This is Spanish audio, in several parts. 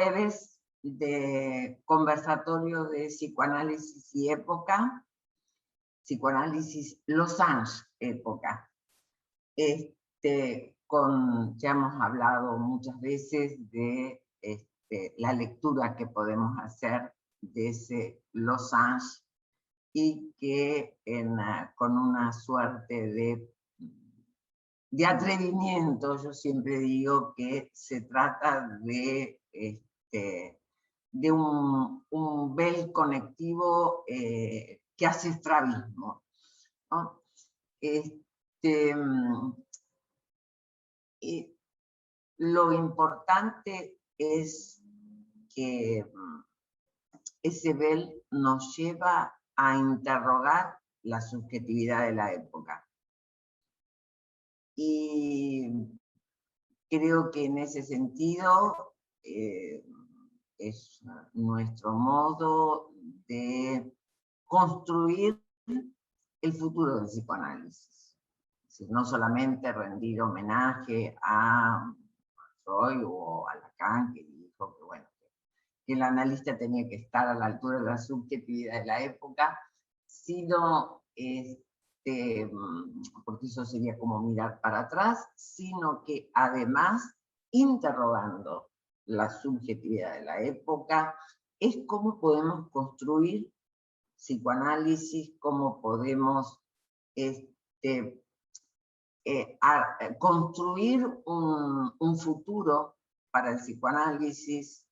jueves de conversatorio de psicoanálisis y época, psicoanálisis Los Angeles época. Ya hemos hablado muchas veces de la lectura que podemos hacer de ese Los Angeles y que con una suerte de atrevimiento, yo siempre digo que se trata de un bel conectivo que hace estrabismo, ¿no? Lo importante es que ese bel nos lleva a interrogar la subjetividad de la época. Y creo que en ese sentido es nuestro modo de construir el futuro del psicoanálisis. Es decir, no solamente rendir homenaje a Freud o a Lacan, que dijo que, bueno, que el analista tenía que estar a la altura de la subjetividad de la época, sino porque eso sería como mirar para atrás, sino que además, interrogando la subjetividad de la época, es cómo podemos construir psicoanálisis, cómo podemos construir un futuro para el psicoanálisis,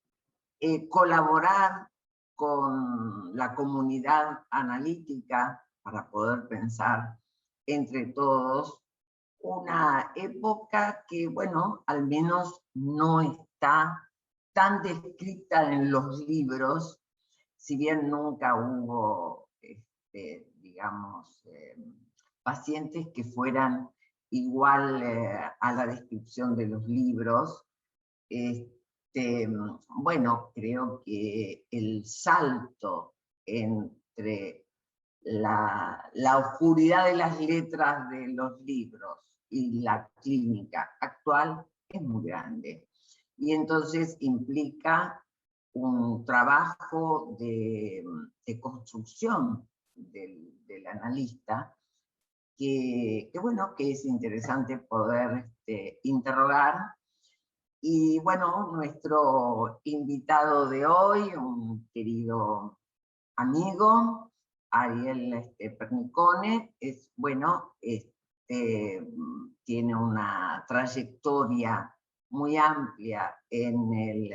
colaborar con la comunidad analítica para poder pensar entre todos una época que, bueno, al menos no está tan descrita en los libros, si bien nunca hubo, digamos, pacientes que fueran igual a la descripción de los libros. Bueno, creo que el salto entre la oscuridad de las letras de los libros y la clínica actual es muy grande. Y entonces implica un trabajo de construcción del analista que, bueno, que es interesante poder interrogar. Y bueno, nuestro invitado de hoy, un querido amigo, Ariel Pernicone, es, bueno, tiene una trayectoria muy amplia en el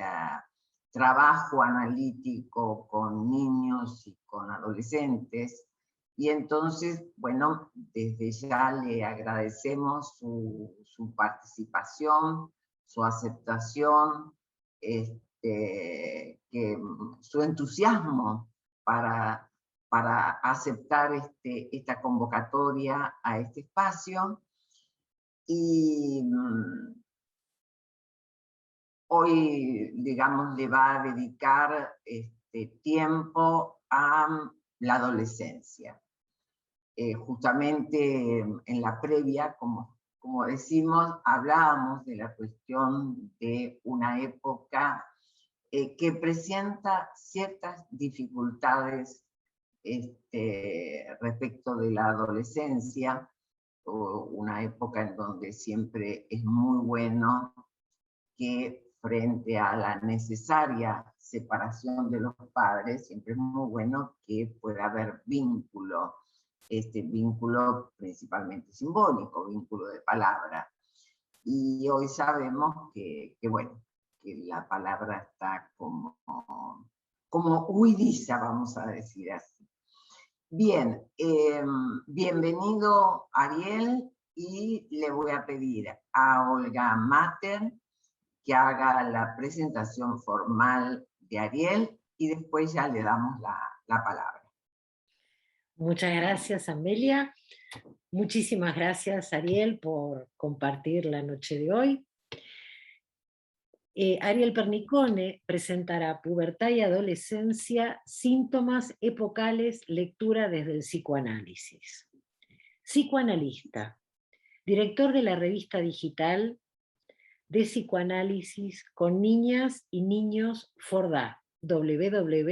trabajo analítico con niños y con adolescentes, y entonces, bueno, desde ya le agradecemos su participación, su aceptación, su entusiasmo para aceptar esta convocatoria a este espacio. Y hoy, digamos, le va a dedicar tiempo a la adolescencia. Justamente en la previa, como decimos, hablábamos de la cuestión de una época que presenta ciertas dificultades respecto de la adolescencia, o una época en donde siempre es muy bueno que frente a la necesaria separación de los padres, siempre es muy bueno que pueda haber vínculo, vínculo principalmente simbólico, vínculo de palabra. Y hoy sabemos que bueno, que la palabra está como huidiza, vamos a decir así. Bien, bienvenido Ariel, y le voy a pedir a Olga Mater que haga la presentación formal de Ariel y después ya le damos la palabra. Muchas gracias, Amelia. Muchísimas gracias, Ariel, por compartir la noche de hoy. Ariel Pernicone presentará Pubertad y Adolescencia, síntomas epocales, lectura desde el psicoanálisis. Psicoanalista, director de la revista digital de psicoanálisis con niñas y niños Fordá, www.fordá.org,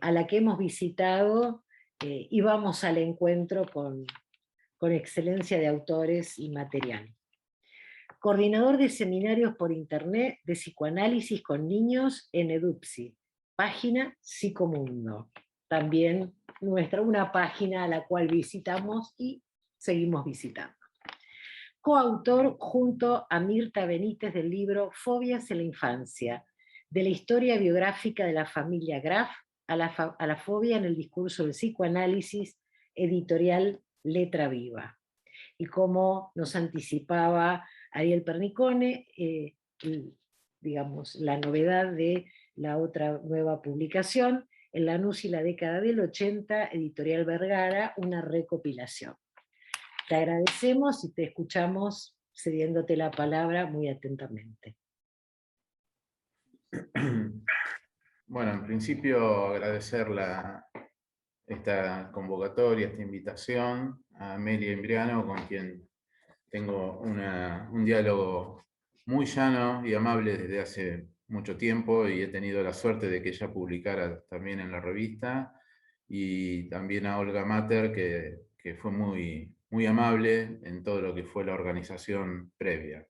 a la que hemos visitado y vamos al encuentro con excelencia de autores y material. Coordinador de seminarios por internet de psicoanálisis con niños en EDUPSI, página Psicomundo. También una página a la cual visitamos y seguimos visitando. Coautor junto a Mirta Benítez del libro Fobias en la infancia, de la historia biográfica de la familia Graf a la fobia en el discurso del psicoanálisis, editorial Letra Viva. Y como nos anticipaba Ariel Pernicone, digamos, la novedad de la otra nueva publicación, En Lanús y la década del 80, editorial Vergara, una recopilación. Te agradecemos y te escuchamos cediéndote la palabra muy atentamente. Bueno, en principio agradecer esta convocatoria, esta invitación a Amelia Imbriano, con quien tengo un diálogo muy llano y amable desde hace mucho tiempo, y he tenido la suerte de que ella publicara también en la revista, y también a Olga Mater, que fue muy amable en todo lo que fue la organización previa.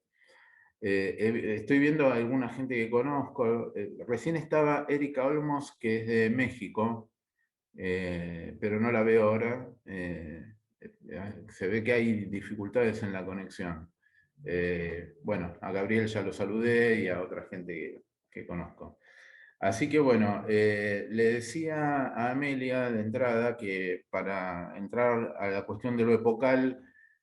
Estoy viendo a alguna gente que conozco. Recién estaba Erika Olmos, que es de México, pero no la veo ahora. Se ve que hay dificultades en la conexión. Bueno, a Gabriel ya lo saludé y a otra gente que conozco. Así que bueno, le decía a Amelia de entrada que para entrar a la cuestión de lo epocal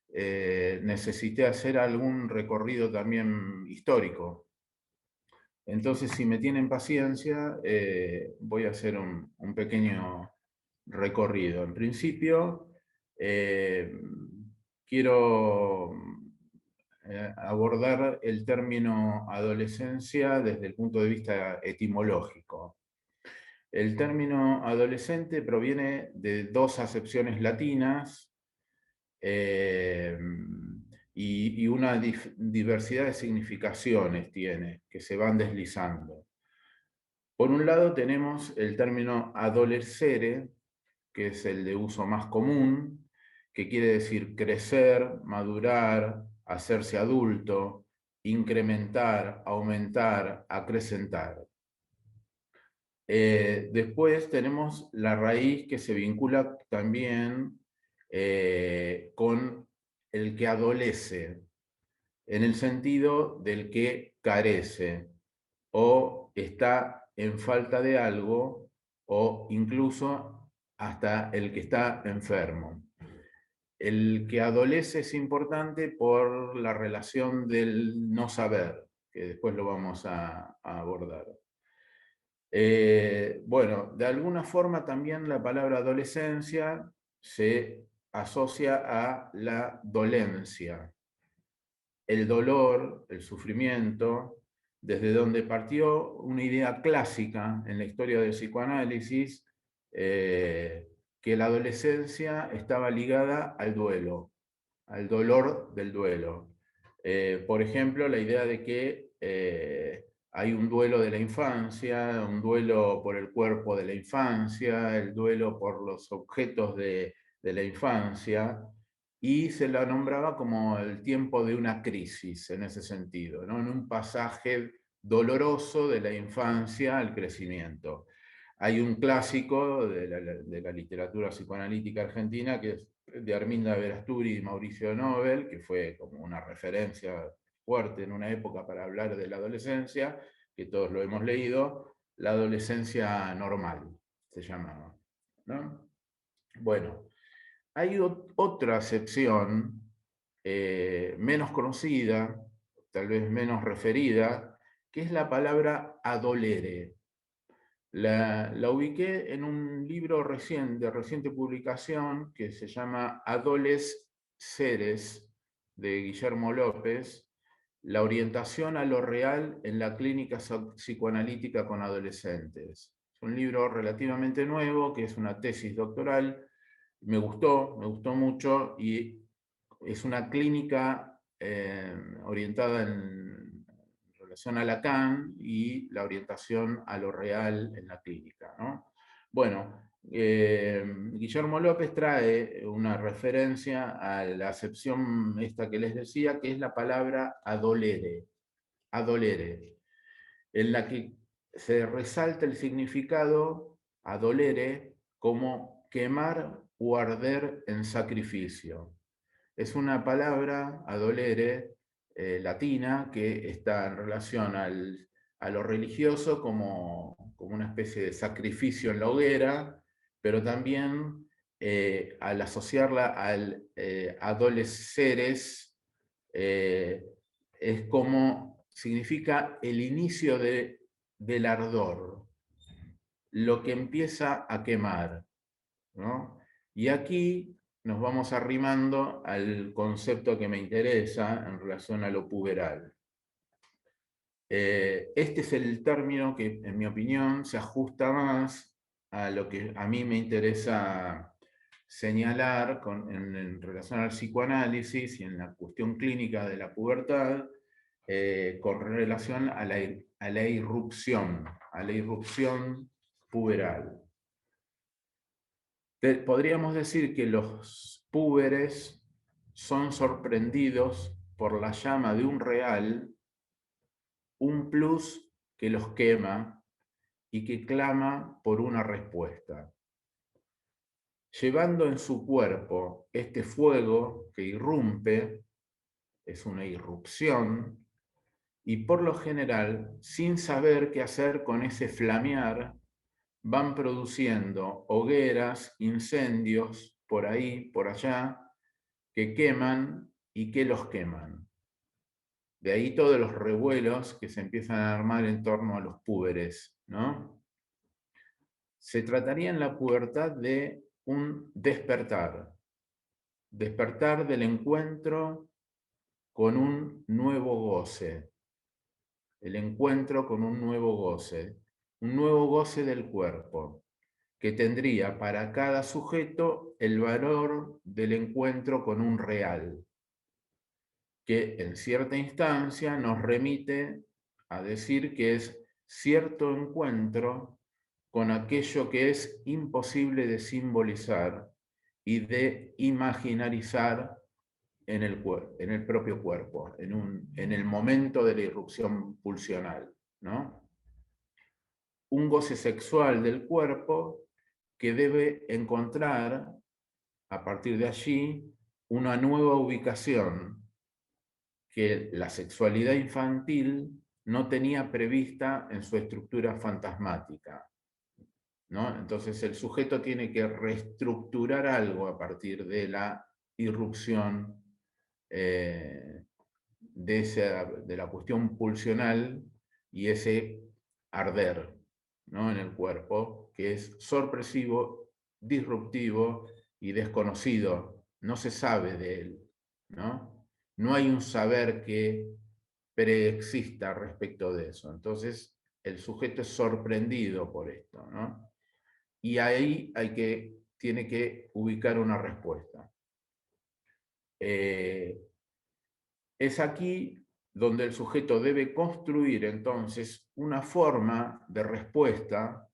necesité hacer algún recorrido también histórico. Entonces, si me tienen paciencia, voy a hacer un pequeño recorrido. En principio, quiero abordar el término adolescencia desde el punto de vista etimológico. El término adolescente proviene de dos acepciones latinas y una diversidad de significaciones tiene, que se van deslizando. Por un lado tenemos el término adolescere, que es el de uso más común, que quiere decir crecer, madurar, hacerse adulto, incrementar, aumentar, acrecentar. Después tenemos la raíz que se vincula también con el que adolece, en el sentido del que carece o está en falta de algo, o incluso hasta el que está enfermo. El que adolece es importante por la relación del no saber, que después lo vamos a abordar. Bueno, de alguna forma también la palabra adolescencia se asocia a la dolencia, el dolor, el sufrimiento, desde donde partió una idea clásica en la historia del psicoanálisis, que la adolescencia estaba ligada al duelo, al dolor del duelo. Por ejemplo, la idea de que hay un duelo de la infancia, un duelo por el cuerpo de la infancia, el duelo por los objetos de la infancia, y se la nombraba como el tiempo de una crisis en ese sentido, ¿no? En un pasaje doloroso de la infancia al crecimiento. Hay un clásico de la literatura psicoanalítica argentina, que es de Arminda Verasturi y Mauricio Nobel, que fue como una referencia fuerte en una época para hablar de la adolescencia, que todos lo hemos leído, la adolescencia normal, se llamaba, ¿no? Bueno, hay otra acepción menos conocida, tal vez menos referida, que es la palabra adolere. La ubiqué en un libro de reciente publicación que se llama Adoles Seres, de Guillermo López, la orientación a lo real en la clínica psicoanalítica con adolescentes. Es un libro relativamente nuevo, que es una tesis doctoral. Me gustó mucho, y es una clínica orientada en relación a Lacan y la orientación a lo real en la clínica, ¿no? Bueno, Guillermo López trae una referencia a la acepción esta que les decía, que es la palabra adolere, en la que se resalta el significado adolere como quemar o arder en sacrificio. Es una palabra, adolere, latina, que está en relación a lo religioso como una especie de sacrificio en la hoguera, pero también al asociarla al adolesceres, es como significa el inicio del ardor, lo que empieza a quemar, ¿no? Y aquí nos vamos arrimando al concepto que me interesa en relación a lo puberal. Este es el término que, en mi opinión, se ajusta más a lo que a mí me interesa señalar en relación al psicoanálisis y en la cuestión clínica de la pubertad, con relación a la irrupción puberal. Podríamos decir que los púberes son sorprendidos por la llama de un real, un plus que los quema y que clama por una respuesta. Llevando en su cuerpo este fuego que irrumpe, es una irrupción, y por lo general, sin saber qué hacer con ese flamear, van produciendo hogueras, incendios, por ahí, por allá, que queman y que los queman. De ahí todos los revuelos que se empiezan a armar en torno a los púberes, ¿no? Se trataría en la pubertad de un despertar del encuentro con un nuevo goce, el encuentro con un nuevo goce del cuerpo, que tendría para cada sujeto el valor del encuentro con un real, que en cierta instancia nos remite a decir que es cierto encuentro con aquello que es imposible de simbolizar y de imaginarizar en el propio cuerpo, en el momento de la irrupción pulsional, ¿no? Un goce sexual del cuerpo que debe encontrar, a partir de allí, una nueva ubicación que la sexualidad infantil no tenía prevista en su estructura fantasmática, ¿no? Entonces el sujeto tiene que reestructurar algo a partir de la irrupción de la cuestión pulsional y ese arder, ¿no? En el cuerpo, que es sorpresivo, disruptivo y desconocido. No se sabe de él, ¿no? No hay un saber que preexista respecto de eso. Entonces, el sujeto es sorprendido por esto, ¿no? Y ahí tiene que ubicar una respuesta. Es aquí donde el sujeto debe construir entonces una forma de respuesta,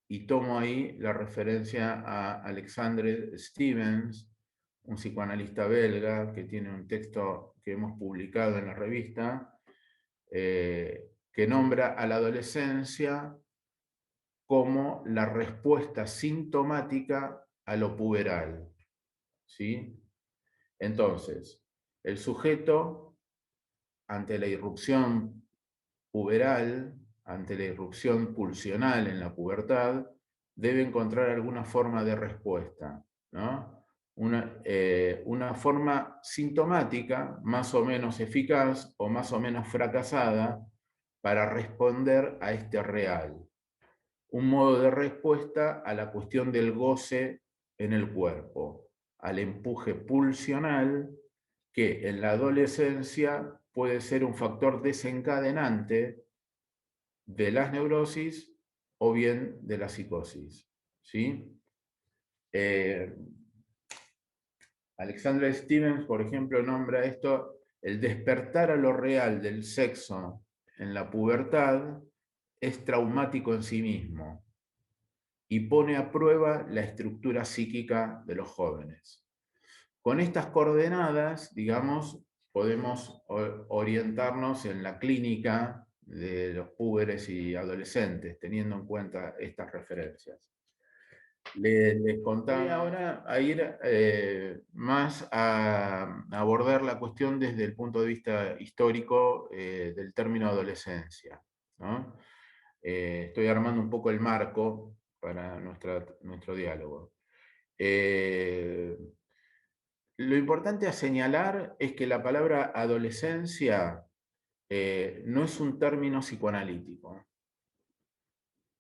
y tomo ahí la referencia a Alexandre Stevens, un psicoanalista belga que tiene un texto que hemos publicado en la revista, que nombra a la adolescencia como la respuesta sintomática a lo puberal, ¿sí? Entonces, el sujeto, ante la irrupción puberal, ante la irrupción pulsional en la pubertad, debe encontrar alguna forma de respuesta, ¿no? Una forma sintomática, más o menos eficaz o más o menos fracasada, para responder a este real. Un modo de respuesta a la cuestión del goce en el cuerpo, al empuje pulsional que en la adolescencia puede ser un factor desencadenante de las neurosis o bien de la psicosis, ¿sí? Alexandra Stevens, por ejemplo, nombra esto el despertar a lo real del sexo en la pubertad es traumático en sí mismo y pone a prueba la estructura psíquica de los jóvenes. Con estas coordenadas, digamos, podemos orientarnos en la clínica de los púberes y adolescentes, teniendo en cuenta estas referencias. Les contaba ahora a ir más a abordar la cuestión desde el punto de vista histórico del término adolescencia, ¿no? Estoy armando un poco el marco para nuestro diálogo. Lo importante a señalar es que la palabra adolescencia no es un término psicoanalítico.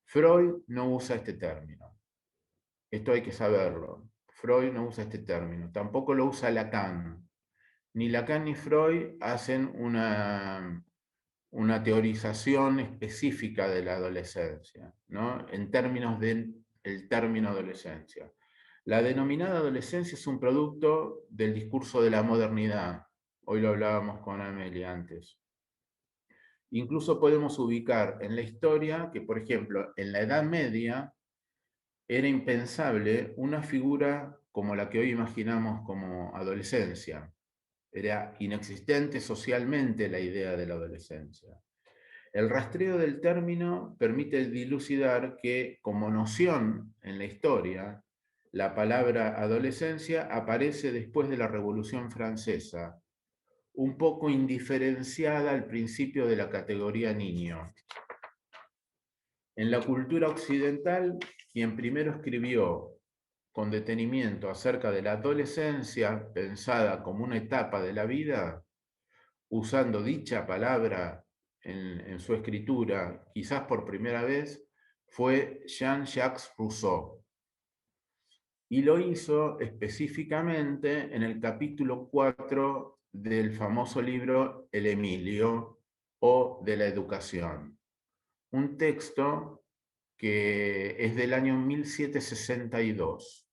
Freud no usa este término. Esto hay que saberlo. Freud no usa este término. Tampoco lo usa Lacan. Ni Lacan ni Freud hacen una teorización específica de la adolescencia, ¿no? En términos del término adolescencia. La denominada adolescencia es un producto del discurso de la modernidad. Hoy lo hablábamos con Amelia antes. Incluso podemos ubicar en la historia que, por ejemplo, en la Edad Media era impensable una figura como la que hoy imaginamos como adolescencia. Era inexistente socialmente la idea de la adolescencia. El rastreo del término permite dilucidar que, como noción en la historia, la palabra adolescencia aparece después de la Revolución Francesa, un poco indiferenciada al principio de la categoría niño. En la cultura occidental, quien primero escribió con detenimiento acerca de la adolescencia pensada como una etapa de la vida, usando dicha palabra en su escritura, quizás por primera vez, fue Jean-Jacques Rousseau. Y lo hizo específicamente en el capítulo 4 del famoso libro El Emilio o de la educación. Un texto que es del año 1762.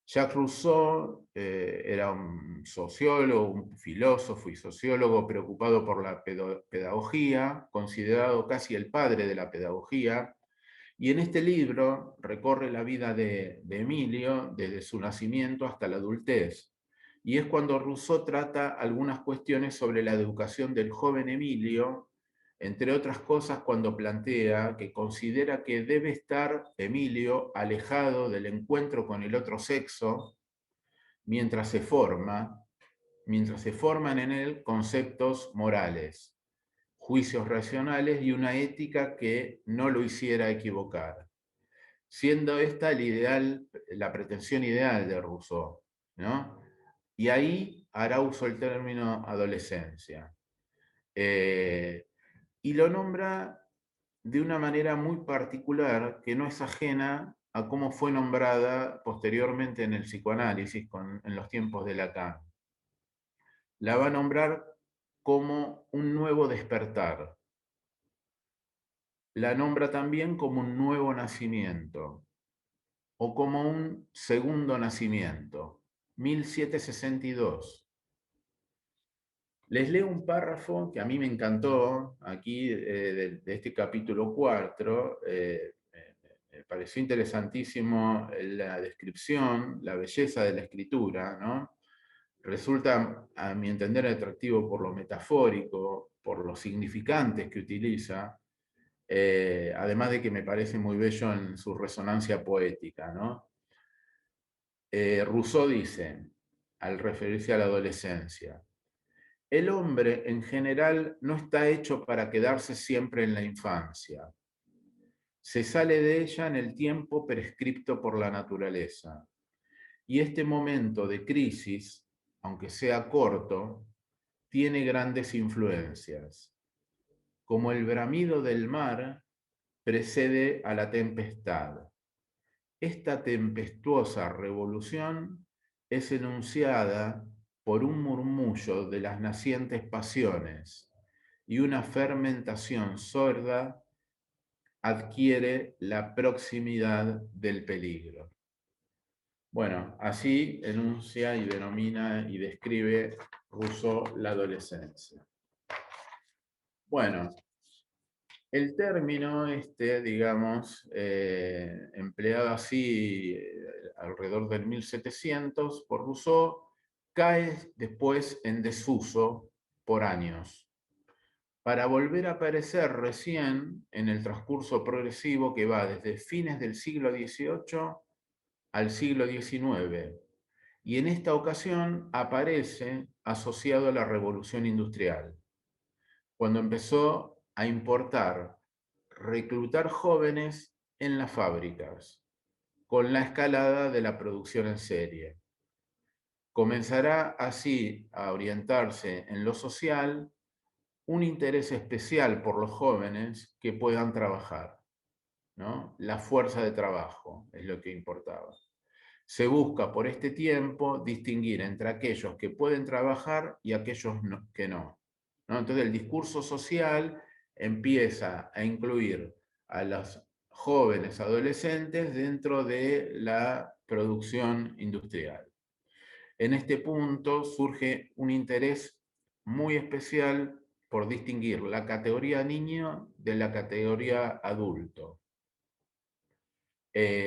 Jacques Rousseau era un sociólogo, un filósofo y sociólogo preocupado por la pedagogía, considerado casi el padre de la pedagogía, y en este libro recorre la vida de Emilio desde su nacimiento hasta la adultez. Y es cuando Rousseau trata algunas cuestiones sobre la educación del joven Emilio, entre otras cosas cuando plantea que considera que debe estar Emilio alejado del encuentro con el otro sexo mientras se forman en él conceptos morales, juicios racionales y una ética que no lo hiciera equivocar, siendo esta el ideal, la pretensión ideal de Rousseau, ¿no? Y ahí hará uso el término adolescencia. Y lo nombra de una manera muy particular que no es ajena a cómo fue nombrada posteriormente en el psicoanálisis en los tiempos de Lacan. La va a nombrar como un nuevo despertar. La nombra también como un nuevo nacimiento o como un segundo nacimiento, 1762. Les leo un párrafo que a mí me encantó aquí de este capítulo 4. Me pareció interesantísimo la descripción, la belleza de la escritura, ¿no? Resulta, a mi entender, atractivo por lo metafórico, por los significantes que utiliza, además de que me parece muy bello en su resonancia poética, ¿no? Rousseau dice, al referirse a la adolescencia, el hombre en general no está hecho para quedarse siempre en la infancia. Se sale de ella en el tiempo prescripto por la naturaleza. Y este momento de crisis, aunque sea corto, tiene grandes influencias. Como el bramido del mar precede a la tempestad. Esta tempestuosa revolución es enunciada por un murmullo de las nacientes pasiones y una fermentación sorda adquiere la proximidad del peligro. Bueno, así enuncia y denomina y describe Rousseau la adolescencia. Bueno, el término digamos, empleado así alrededor del 1700 por Rousseau, cae después en desuso por años, para volver a aparecer recién en el transcurso progresivo que va desde fines del siglo XVIII al siglo XIX, y en esta ocasión aparece asociado a la Revolución Industrial, cuando empezó a importar, reclutar jóvenes en las fábricas, con la escalada de la producción en serie. Comenzará así a orientarse en lo social un interés especial por los jóvenes que puedan trabajar, ¿no? La fuerza de trabajo es lo que importaba. Se busca por este tiempo distinguir entre aquellos que pueden trabajar y aquellos que no. Entonces el discurso social empieza a incluir a los jóvenes adolescentes dentro de la producción industrial. En este punto surge un interés muy especial por distinguir la categoría niño de la categoría adulto.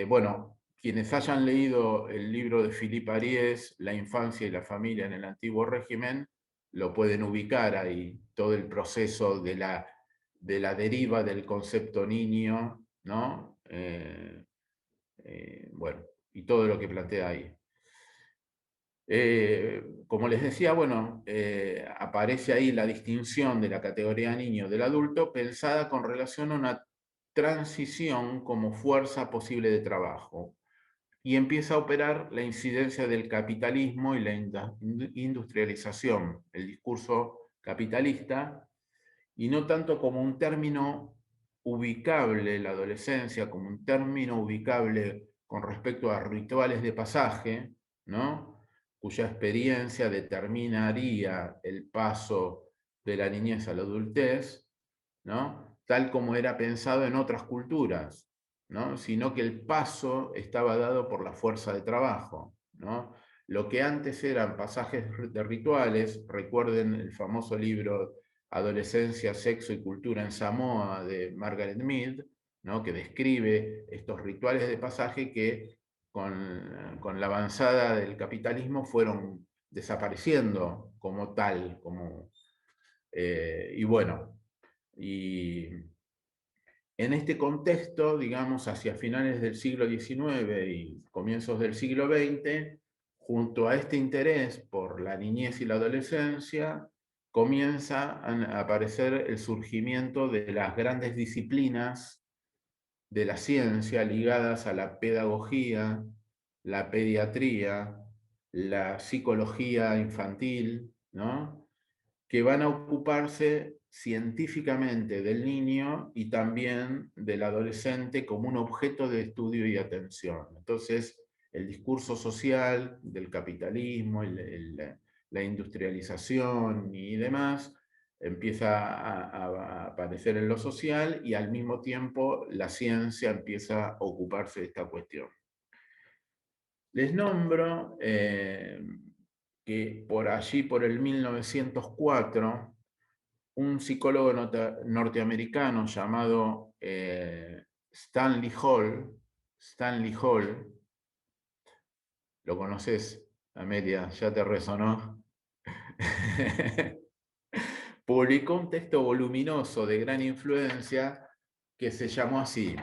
Bueno, quienes hayan leído el libro de Philippe Ariès, La infancia y la familia en el antiguo régimen, lo pueden ubicar ahí, todo el proceso de la deriva del concepto niño, ¿no? Bueno, y todo lo que plantea ahí. Como les decía, bueno, aparece ahí la distinción de la categoría niño del adulto pensada con relación a una transición como fuerza posible de trabajo, y empieza a operar la incidencia del capitalismo y la industrialización, el discurso capitalista, y no tanto como un término ubicable, la adolescencia, como un término ubicable con respecto a rituales de pasaje, ¿no? Cuya experiencia determinaría el paso de la niñez a la adultez, ¿no? Tal como era pensado en otras culturas, ¿no? Sino que el paso estaba dado por la fuerza de trabajo, ¿no? Lo que antes eran pasajes de rituales, recuerden el famoso libro Adolescencia, Sexo y Cultura en Samoa de Margaret Mead, ¿no? Que describe estos rituales de pasaje que con la avanzada del capitalismo fueron desapareciendo como tal, y bueno, y en este contexto, digamos, hacia finales del siglo XIX y comienzos del siglo XX, junto a este interés por la niñez y la adolescencia, comienza a aparecer el surgimiento de las grandes disciplinas de la ciencia ligadas a la pedagogía, la pediatría, la psicología infantil, ¿no? Que van a ocuparse científicamente del niño y también del adolescente como un objeto de estudio y atención. Entonces, el discurso social del capitalismo, la industrialización y demás, empieza a aparecer en lo social, y al mismo tiempo la ciencia empieza a ocuparse de esta cuestión. Les nombro que por allí, por el 1904, un psicólogo norteamericano llamado Stanley Hall, ¿lo conoces, Amelia? ¿Ya te resonó? Publicó un texto voluminoso de gran influencia que se llamó así.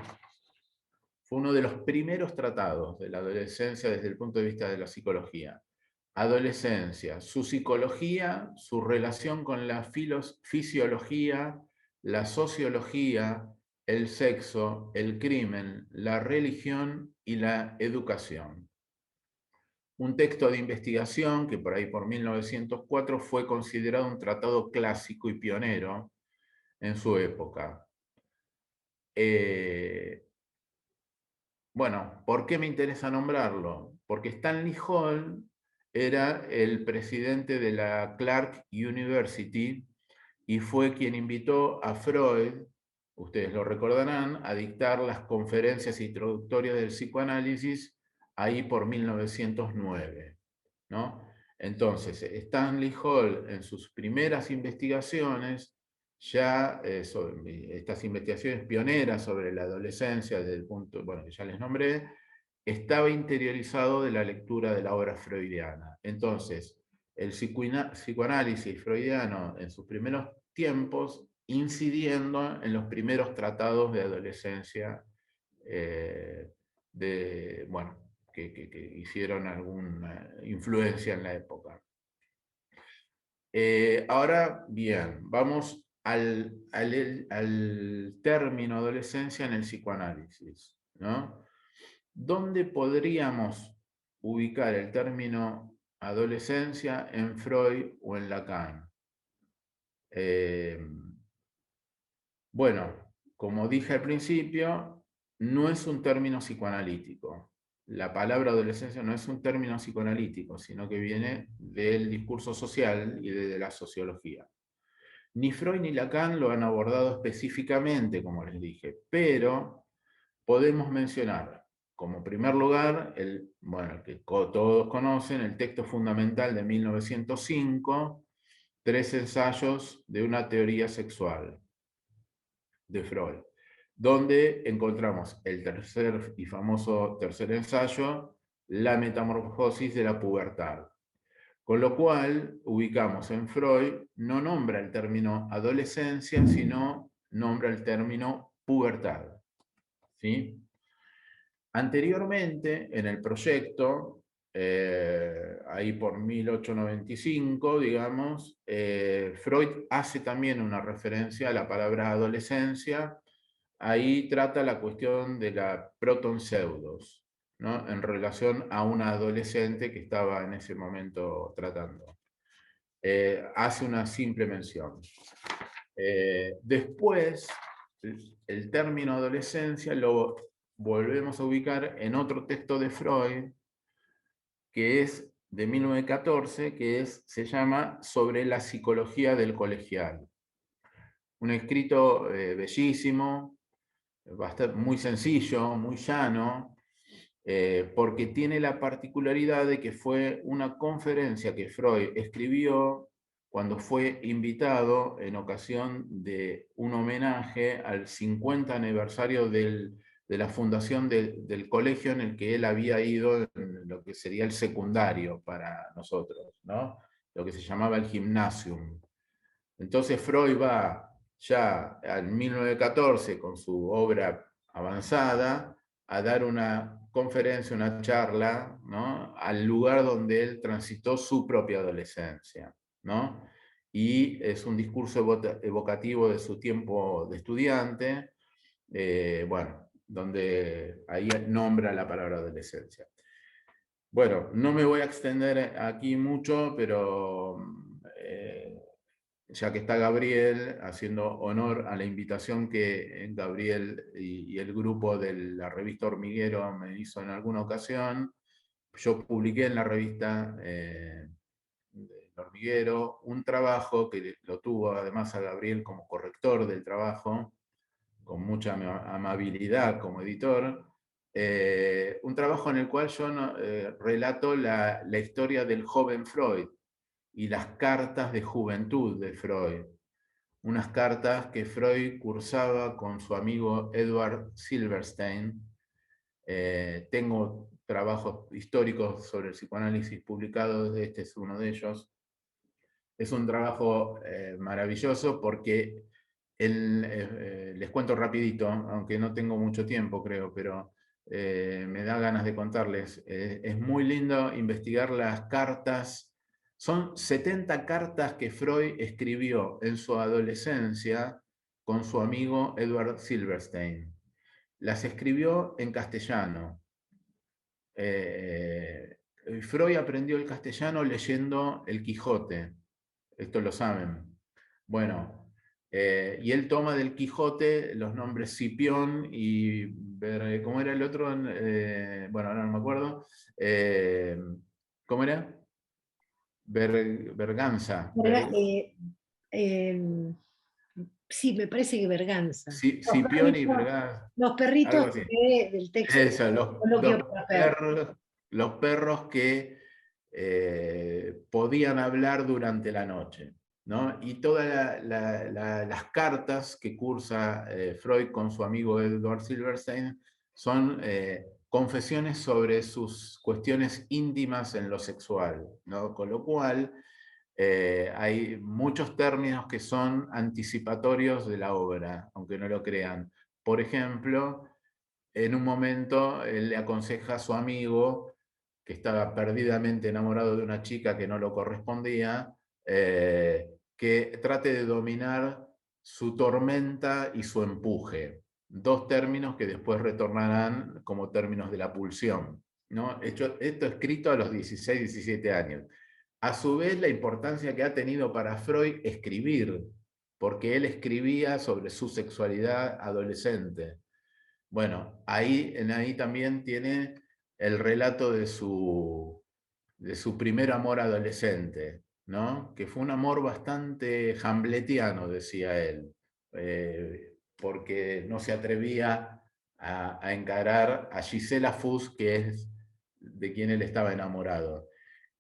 Fue uno de los primeros tratados de la adolescencia desde el punto de vista de la psicología. Adolescencia, su psicología, su relación con la fisiología, la sociología, el sexo, el crimen, la religión y la educación. Un texto de investigación que por ahí por 1904 fue considerado un tratado clásico y pionero en su época. Bueno, ¿por qué me interesa nombrarlo? Porque Stanley Hall era el presidente de la Clark University y fue quien invitó a Freud, ustedes lo recordarán, a dictar las conferencias introductorias del psicoanálisis ahí por 1909, ¿no? Entonces, Stanley Hall en sus primeras investigaciones, ya estas investigaciones pioneras sobre la adolescencia, desde el punto, bueno, que ya les nombré, estaba interiorizado de la lectura de la obra freudiana. Entonces, el psicoanálisis freudiano en sus primeros tiempos, incidiendo en los primeros tratados de adolescencia bueno, que hicieron alguna influencia en la época. Ahora, bien, vamos al término adolescencia en el psicoanálisis, ¿no? ¿Dónde podríamos ubicar el término adolescencia en Freud o en Lacan? Bueno, como dije al principio, no es un término psicoanalítico. La palabra adolescencia no es un término psicoanalítico, sino que viene del discurso social y de la sociología. Ni Freud ni Lacan lo han abordado específicamente, como les dije, pero podemos mencionar, como primer lugar, el que todos conocen, el texto fundamental de 1905, 3 ensayos de una teoría sexual, de Freud, donde encontramos el tercer y famoso tercer ensayo, la metamorfosis de la pubertad. Con lo cual, ubicamos en Freud, no nombra el término adolescencia, sino nombra el término pubertad. ¿Sí? Anteriormente, en el proyecto, ahí por 1895, digamos, Freud hace también una referencia a la palabra adolescencia. Ahí trata la cuestión de la proton-pseudos, ¿no? En relación a una adolescente que estaba en ese momento tratando. Hace una simple mención. Después, el término adolescencia lo volvemos a ubicar en otro texto de Freud, que es de 1914, se llama Sobre la psicología del colegial. Un escrito bellísimo, muy sencillo, muy llano, porque tiene la particularidad de que fue una conferencia que Freud escribió cuando fue invitado en ocasión de un homenaje al 50 aniversario de la fundación del colegio en el que él había ido, en lo que sería el secundario para nosotros, ¿no? Lo que se llamaba el gymnasium. Entonces Freud va ya en 1914 con su obra avanzada a dar una conferencia, una charla, ¿no? Al lugar donde él transitó su propia adolescencia, ¿no? Y es un discurso evocativo de su tiempo de estudiante, bueno, donde ahí nombra la palabra adolescencia. Bueno, no me voy a extender aquí mucho, pero ya que está Gabriel, haciendo honor a la invitación que Gabriel y el grupo de la revista Hormiguero me hizo en alguna ocasión, yo publiqué en la revista Hormiguero un trabajo que lo tuvo además a Gabriel como corrector del trabajo, con mucha amabilidad como editor, un trabajo en el cual yo relato la historia del joven Freud y las cartas de juventud de Freud. Unas cartas que Freud cursaba con su amigo Edward Silverstein. Tengo trabajos históricos sobre el psicoanálisis publicados, este es uno de ellos. Es un trabajo maravilloso porque les cuento rapidito, aunque no tengo mucho tiempo, creo, pero me da ganas de contarles. Es muy lindo investigar las cartas. Son 70 cartas que Freud escribió en su adolescencia con su amigo Edward Silverstein. Las escribió en castellano. Freud aprendió el castellano leyendo El Quijote. Esto lo saben. Bueno, y él toma del Quijote los nombres Cipión y ¿cómo era el otro? Bueno, ahora no me acuerdo. ¿Cómo era? Berganza. Sí, me parece que Berganza. Cipión y Berganza. Los perritos Algo así. del texto. Eso, los Coloquio dos para perros. perros. los perros que podían hablar durante la noche, ¿no? Y todas las cartas que cursa Freud con su amigo Edward Silverstein son confesiones sobre sus cuestiones íntimas en lo sexual, ¿no? Con lo cual hay muchos términos que son anticipatorios de la obra, aunque no lo crean. Por ejemplo, en un momento él le aconseja a su amigo, que estaba perdidamente enamorado de una chica que no lo correspondía, que trate de dominar su tormenta y su empuje. Dos términos que después retornarán como términos de la pulsión, ¿no? Esto escrito a los 16, 17 años. A su vez, la importancia que ha tenido para Freud escribir, porque él escribía sobre su sexualidad adolescente. Bueno, ahí también tiene el relato de su primer amor adolescente, ¿no? Que fue un amor bastante hamletiano, decía él, porque no se atrevía a encarar a Gisela Fuss, que es de quien él estaba enamorado.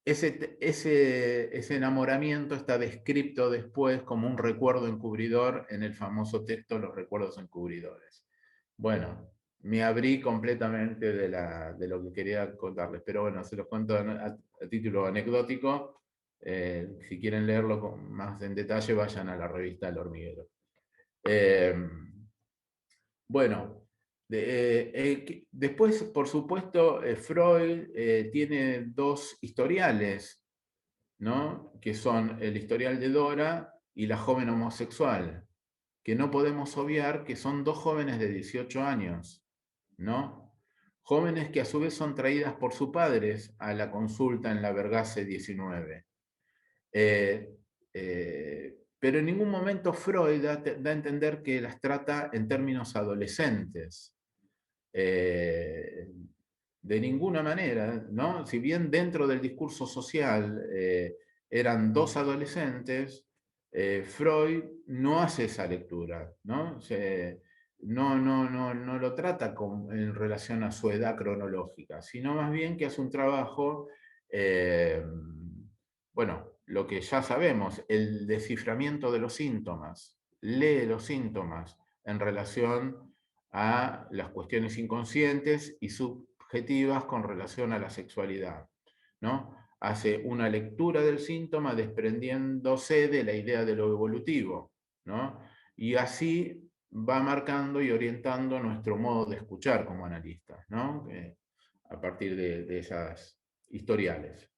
Ese enamoramiento está descrito después como un recuerdo encubridor en el famoso texto Los recuerdos encubridores. Bueno, me abrí completamente de lo que quería contarles, pero bueno, se los cuento a título anecdótico. Si quieren leerlo más en detalle, vayan a la revista El Hormiguero. Bueno, después, por supuesto, Freud tiene dos historiales, ¿no? Que son el historial de Dora y la joven homosexual, que no podemos obviar que son dos jóvenes de 18 años, ¿no? Jóvenes que a su vez son traídas por sus padres a la consulta en la Vergase 19. Pero en ningún momento Freud da a entender que las trata en términos adolescentes. De ninguna manera, ¿no? Si bien dentro del discurso social eran dos adolescentes, Freud no hace esa lectura, ¿no? No lo trata en relación a su edad cronológica, sino más bien que hace un trabajo, bueno, lo que ya sabemos, el desciframiento de los síntomas, lee los síntomas en relación a las cuestiones inconscientes y subjetivas con relación a la sexualidad, ¿no? Hace una lectura del síntoma desprendiéndose de la idea de lo evolutivo, ¿no? Y así va marcando y orientando nuestro modo de escuchar como analistas, ¿no? A partir de esas historiales.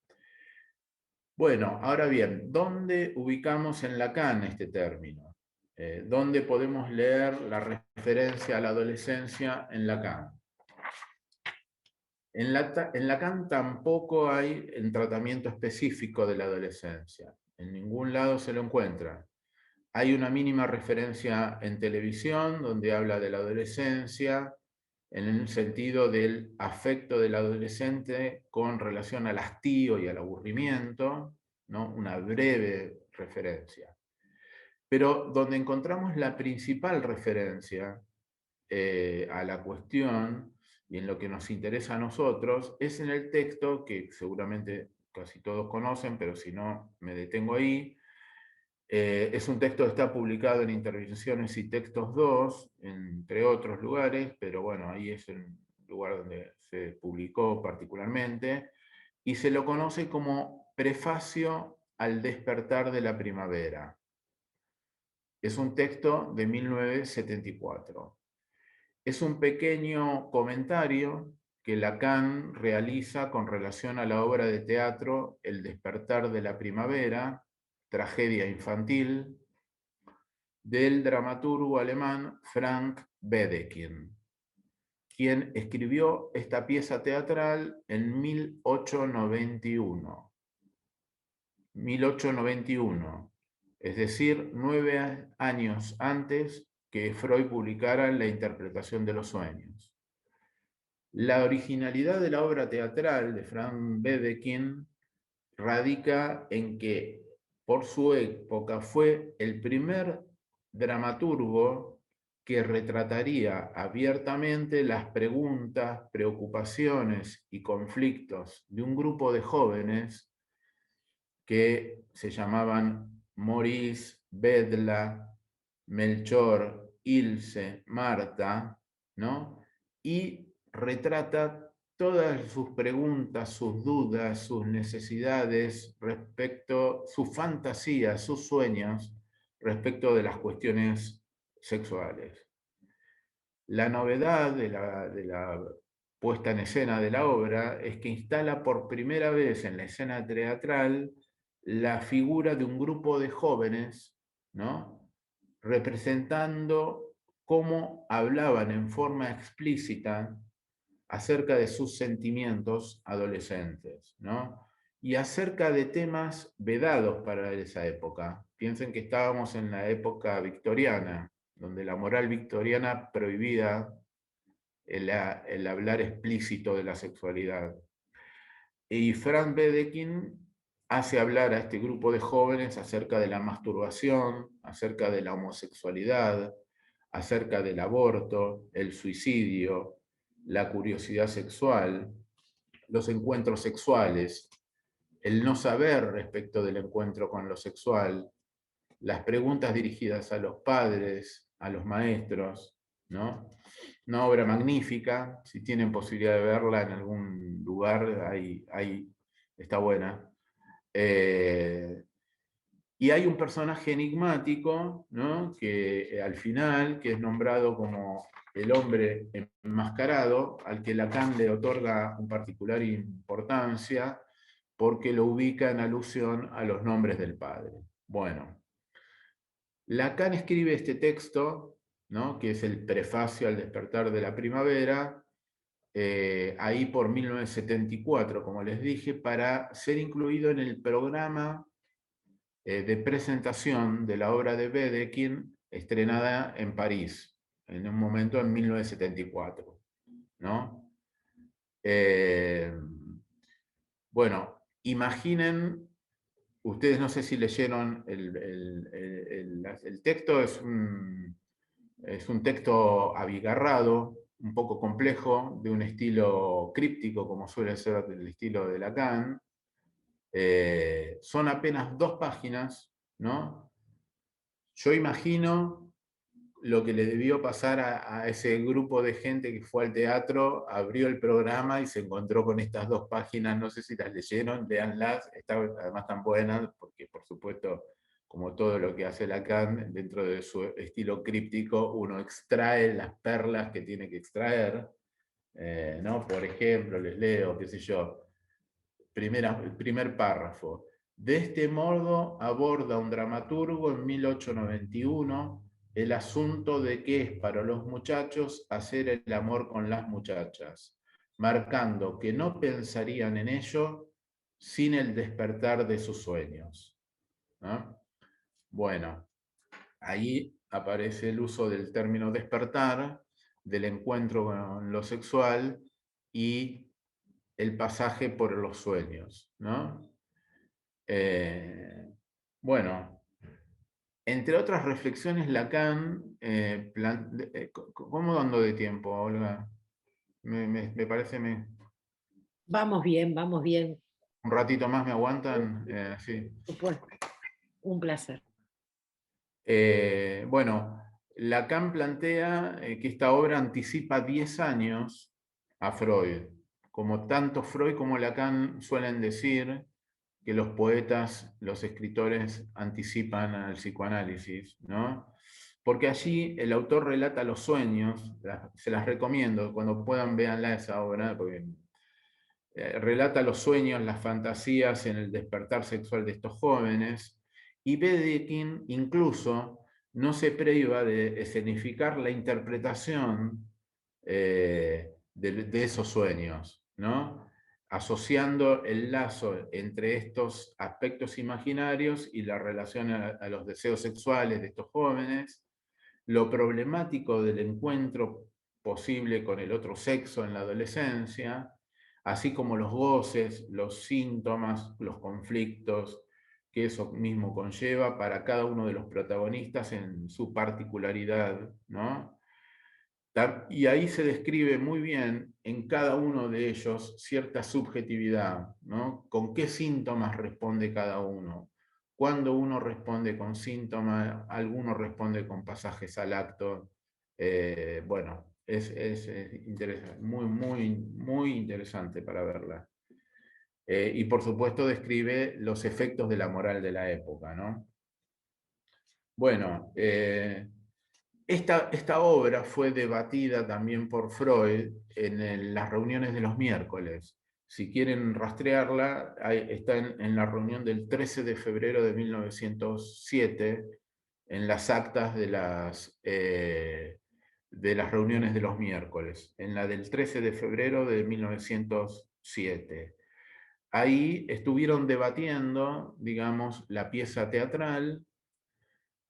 Bueno, ahora bien, ¿dónde ubicamos en Lacan este término? ¿Dónde podemos leer la referencia a la adolescencia en Lacan? En Lacan tampoco hay un tratamiento específico de la adolescencia. En ningún lado se lo encuentra. Hay una mínima referencia en televisión donde habla de la adolescencia en el sentido del afecto del adolescente con relación al hastío y al aburrimiento, ¿no? Una breve referencia. Pero donde encontramos la principal referencia a la cuestión y en lo que nos interesa a nosotros es en el texto que seguramente casi todos conocen, pero si no me detengo ahí. Es un texto que está publicado en Intervenciones y Textos 2, entre otros lugares, pero bueno, ahí es el lugar donde se publicó particularmente, y se lo conoce como Prefacio al despertar de la primavera. Es un texto de 1974. Es un pequeño comentario que Lacan realiza con relación a la obra de teatro El despertar de la primavera, tragedia infantil, del dramaturgo alemán Frank Wedekind, quien escribió esta pieza teatral en 1891. 1891, es decir, 9 años antes que Freud publicara La interpretación de los sueños. La originalidad de la obra teatral de Frank Wedekind radica en que por su época fue el primer dramaturgo que retrataría abiertamente las preguntas, preocupaciones y conflictos de un grupo de jóvenes que se llamaban Maurice, Bedla, Melchor, Ilse, Marta, ¿no? Y retrata todas sus preguntas, sus dudas, sus necesidades respecto, sus fantasías, sus sueños respecto de las cuestiones sexuales. La novedad de la puesta en escena de la obra es que instala por primera vez en la escena teatral la figura de un grupo de jóvenes, ¿no? Representando cómo hablaban en forma explícita acerca de sus sentimientos adolescentes, ¿no? Y acerca de temas vedados para esa época. Piensen que estábamos en la época victoriana, donde la moral victoriana prohibía el hablar explícito de la sexualidad. Y Frank Wedekind hace hablar a este grupo de jóvenes acerca de la masturbación, acerca de la homosexualidad, acerca del aborto, el suicidio, la curiosidad sexual, los encuentros sexuales, el no saber respecto del encuentro con lo sexual, las preguntas dirigidas a los padres, a los maestros, ¿no? Una obra magnífica, si tienen posibilidad de verla en algún lugar, ahí está buena. Y hay un personaje enigmático, ¿no? Que al final, que es nombrado como el hombre enmascarado, al que Lacan le otorga una particular importancia, porque lo ubica en alusión a los nombres del padre. Bueno, Lacan escribe este texto, ¿no? Que es el prefacio al despertar de la primavera, ahí por 1974, como les dije, para ser incluido en el programa de presentación de la obra de Wedekind, estrenada en París, en un momento en 1974, ¿no? Bueno, imaginen, ustedes no sé si leyeron el texto, es un texto abigarrado, un poco complejo, de un estilo críptico, como suele ser el estilo de Lacan. Son apenas 2 páginas, ¿no? Yo imagino lo que le debió pasar a ese grupo de gente que fue al teatro, abrió el programa y se encontró con estas 2 páginas, no sé si las leyeron, léanlas, además tan buenas, porque por supuesto, como todo lo que hace Lacan, dentro de su estilo críptico, uno extrae las perlas que tiene que extraer, ¿no? Por ejemplo, les leo, qué sé yo, el primer párrafo. De este modo aborda un dramaturgo en 1891 el asunto de qué es para los muchachos hacer el amor con las muchachas, marcando que no pensarían en ello sin el despertar de sus sueños. ¿No? Bueno, ahí aparece el uso del término despertar, del encuentro con lo sexual y el pasaje por los sueños, ¿no? Bueno, entre otras reflexiones, Lacan, ¿cómo ando de tiempo, Olga? Me parece, Vamos bien, vamos bien. un ratito más me aguantan, sí. Por supuesto. Un placer. Bueno, Lacan plantea que esta obra anticipa 10 años a Freud. Como tanto Freud como Lacan suelen decir que los poetas, los escritores anticipan al psicoanálisis, ¿no? Porque allí el autor relata los sueños, se las recomiendo, cuando puedan véanla esa obra, porque relata los sueños, las fantasías en el despertar sexual de estos jóvenes, y Wedekind incluso no se priva de escenificar la interpretación de esos sueños, ¿no? Asociando el lazo entre estos aspectos imaginarios y la relación a los deseos sexuales de estos jóvenes, lo problemático del encuentro posible con el otro sexo en la adolescencia, así como los goces, los síntomas, los conflictos que eso mismo conlleva para cada uno de los protagonistas en su particularidad, ¿no? Y ahí se describe muy bien en cada uno de ellos cierta subjetividad, ¿no? Con qué síntomas responde cada uno. Cuando uno responde con síntomas, alguno responde con pasajes al acto. Bueno, es interesante, muy interesante para verla. Y por supuesto describe los efectos de la moral de la época, ¿no? Bueno, esta obra fue debatida también por Freud en las reuniones de los miércoles. Si quieren rastrearla, está en la reunión del 13 de febrero de 1907, en las actas de las reuniones de los miércoles, en la del 13 de febrero de 1907. Ahí estuvieron debatiendo, digamos, la pieza teatral,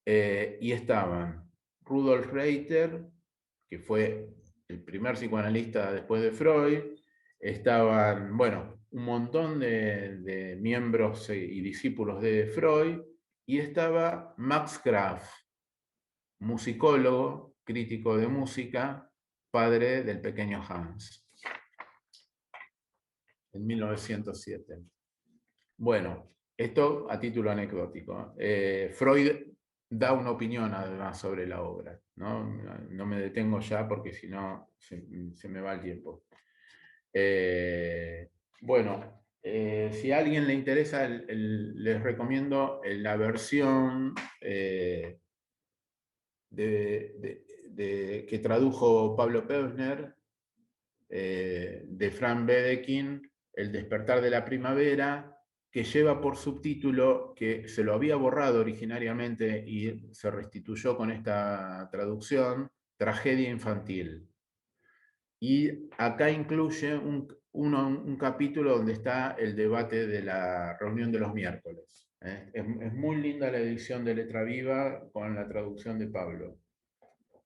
y estaban Rudolf Reiter, que fue el primer psicoanalista después de Freud, estaban, bueno, un montón de miembros y discípulos de Freud, y estaba Max Graf, musicólogo, crítico de música, padre del pequeño Hans, en 1907. Bueno, esto a título anecdótico. Freud da una opinión además sobre la obra. No me detengo ya porque si no se me va el tiempo. Bueno, si a alguien le interesa, les recomiendo la versión que tradujo Pablo Pevsner, de Frank Wedekind, El despertar de la primavera, que lleva por subtítulo, que se lo había borrado originariamente y se restituyó con esta traducción, Tragedia infantil. Y acá incluye un capítulo donde está el debate de la reunión de los miércoles. Es muy linda la edición de Letra Viva con la traducción de Pablo,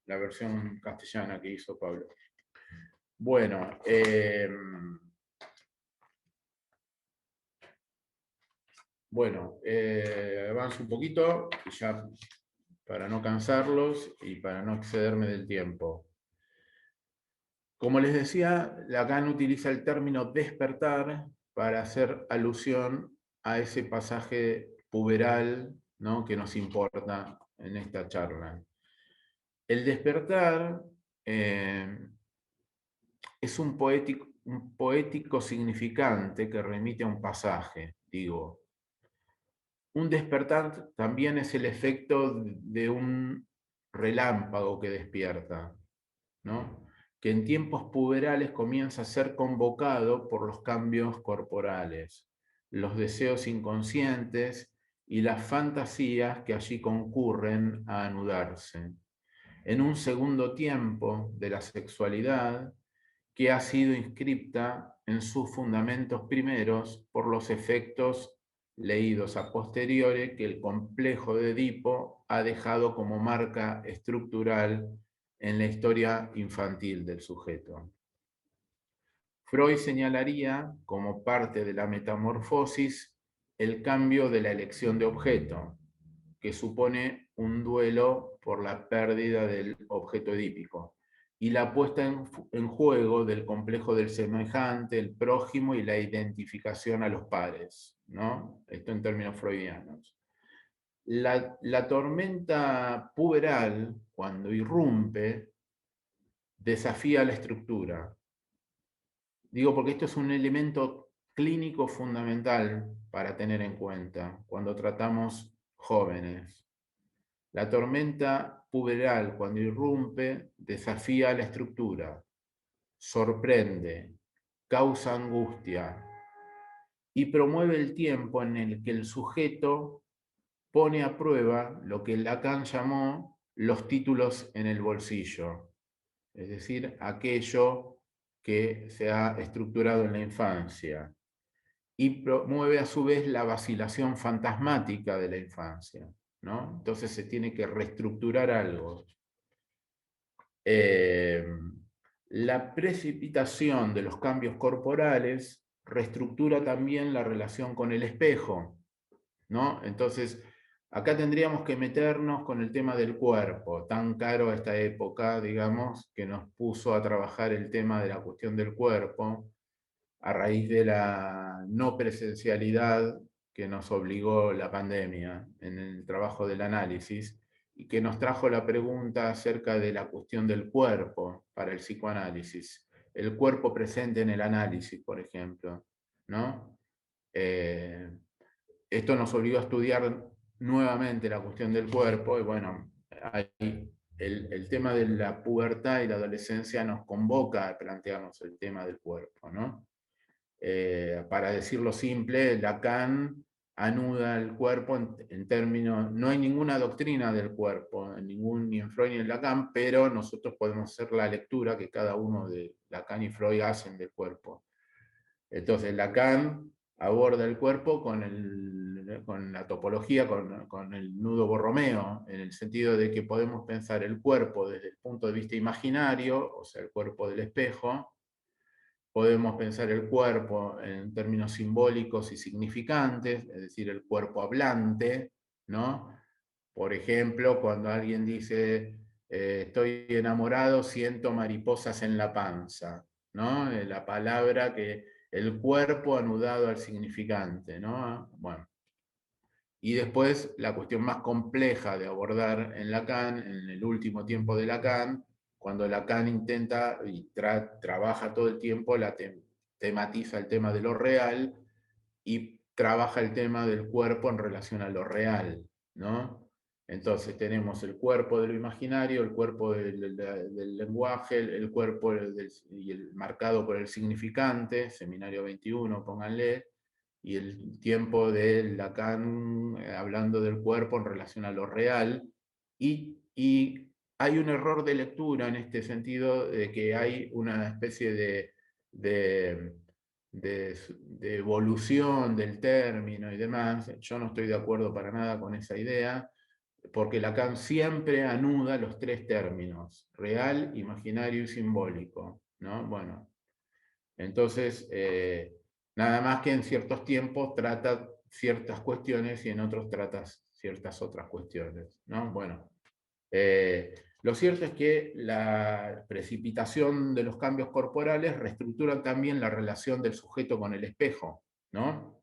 la versión castellana que hizo Pablo. Bueno, avanzo un poquito, y ya para no cansarlos y para no excederme del tiempo. Como les decía, Lacan utiliza el término despertar para hacer alusión a ese pasaje puberal, ¿no?, que nos importa en esta charla. El despertar es un poético significante que remite a un pasaje, digo. Un despertar también es el efecto de un relámpago que despierta, ¿no?, que en tiempos puberales comienza a ser convocado por los cambios corporales, los deseos inconscientes y las fantasías que allí concurren a anudarse, en un segundo tiempo de la sexualidad que ha sido inscripta en sus fundamentos primeros por los efectos leídos a posteriori que el complejo de Edipo ha dejado como marca estructural en la historia infantil del sujeto. Freud señalaría como parte de la metamorfosis el cambio de la elección de objeto, que supone un duelo por la pérdida del objeto edípico, y la puesta en juego del complejo del semejante, el prójimo y la identificación a los pares, ¿no? Esto en términos freudianos. La tormenta puberal, cuando irrumpe, desafía la estructura. Digo porque esto es un elemento clínico fundamental para tener en cuenta cuando tratamos jóvenes. La tormenta puberal, cuando irrumpe, desafía la estructura, sorprende, causa angustia y promueve el tiempo en el que el sujeto pone a prueba lo que Lacan llamó los títulos en el bolsillo, es decir, aquello que se ha estructurado en la infancia, y promueve a su vez la vacilación fantasmática de la infancia, ¿no? Entonces se tiene que reestructurar algo. La precipitación de los cambios corporales reestructura también la relación con el espejo, ¿no? Entonces, Acá tendríamos que meternos con el tema del cuerpo, tan caro a esta época, digamos, que nos puso a trabajar el tema de la cuestión del cuerpo a raíz de la no presencialidad que nos obligó la pandemia en el trabajo del análisis y que nos trajo la pregunta acerca de la cuestión del cuerpo para el psicoanálisis. El cuerpo presente en el análisis, por ejemplo, ¿no? Esto nos obligó a estudiar nuevamente la cuestión del cuerpo y bueno, ahí el tema de la pubertad y la adolescencia nos convoca a plantearnos el tema del cuerpo, ¿no? Para decirlo simple, Lacan anuda el cuerpo en términos, no hay ninguna doctrina del cuerpo, ni en Freud ni en Lacan, pero nosotros podemos hacer la lectura que cada uno de Lacan y Freud hacen del cuerpo. Entonces Lacan aborda el cuerpo con la topología, con el nudo Borromeo, en el sentido de que podemos pensar el cuerpo desde el punto de vista imaginario, o sea, el cuerpo del espejo. Podemos pensar el cuerpo en términos simbólicos y significantes, es decir, el cuerpo hablante, ¿no? Por ejemplo, cuando alguien dice, estoy enamorado, siento mariposas en la panza, ¿no? La palabra que el cuerpo anudado al significante, ¿no? Bueno. Y después la cuestión más compleja de abordar en Lacan, en el último tiempo de Lacan, cuando Lacan intenta y trabaja todo el tiempo, tematiza el tema de lo real y trabaja el tema del cuerpo en relación a lo real, ¿no? Entonces tenemos el cuerpo de lo imaginario, el cuerpo del lenguaje, el cuerpo y el marcado por el significante, Seminario 21, pónganle, y el tiempo de Lacan hablando del cuerpo en relación a lo real, y hay un error de lectura en este sentido, de que hay una especie de evolución del término y demás. Yo no estoy de acuerdo para nada con esa idea, porque Lacan siempre anuda los tres términos, real, imaginario y simbólico, ¿no? Bueno, entonces, nada más que en ciertos tiempos trata ciertas cuestiones y en otros trata ciertas otras cuestiones, ¿no? Bueno, lo cierto es que la precipitación de los cambios corporales reestructura también la relación del sujeto con el espejo, ¿no?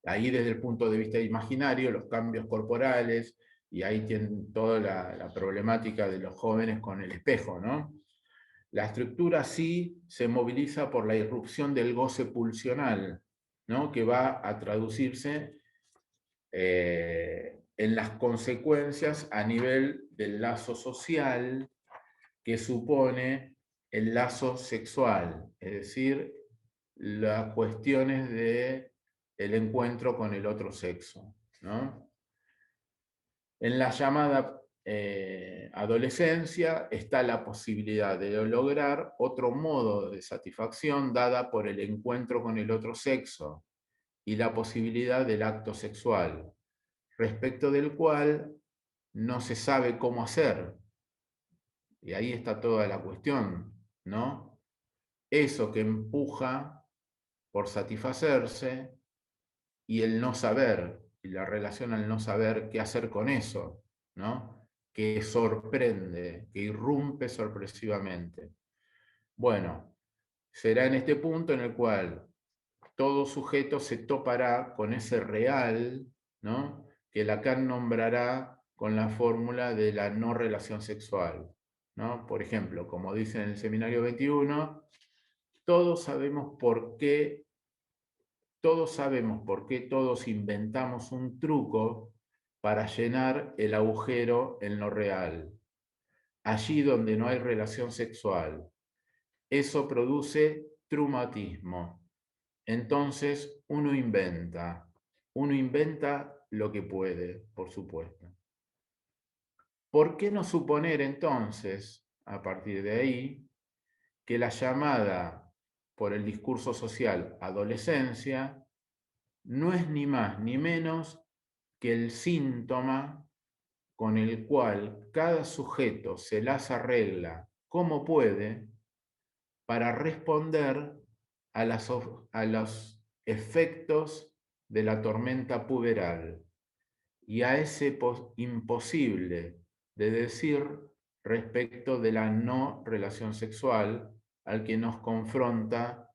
Ahí desde el punto de vista imaginario, los cambios corporales, y ahí tienen toda la problemática de los jóvenes con el espejo, ¿no? La estructura sí se moviliza por la irrupción del goce pulsional, ¿no? Que va a traducirse en las consecuencias a nivel del lazo social que supone el lazo sexual, es decir, las cuestiones del encuentro con el otro sexo, ¿no? En la llamada adolescencia está la posibilidad de lograr otro modo de satisfacción dada por el encuentro con el otro sexo y la posibilidad del acto sexual, respecto del cual no se sabe cómo hacer. Y ahí está toda la cuestión, ¿no? Eso que empuja por satisfacerse y el no saber, y la relación al no saber qué hacer con eso, ¿no? Que sorprende, que irrumpe sorpresivamente. Bueno, será en este punto en el cual todo sujeto se topará con ese real, ¿no? Que Lacan nombrará con la fórmula de la no relación sexual, ¿no? Por ejemplo, como dice en el Seminario 21, todos sabemos por qué todos inventamos un truco para llenar el agujero en lo real, allí donde no hay relación sexual. Eso produce traumatismo. Entonces uno inventa lo que puede, por supuesto. ¿Por qué no suponer entonces, a partir de ahí, que la llamada por el discurso social adolescencia no es ni más ni menos que el síntoma con el cual cada sujeto se las arregla como puede para responder a los efectos de la tormenta puberal y a ese imposible de decir respecto de la no relación sexual al que nos confronta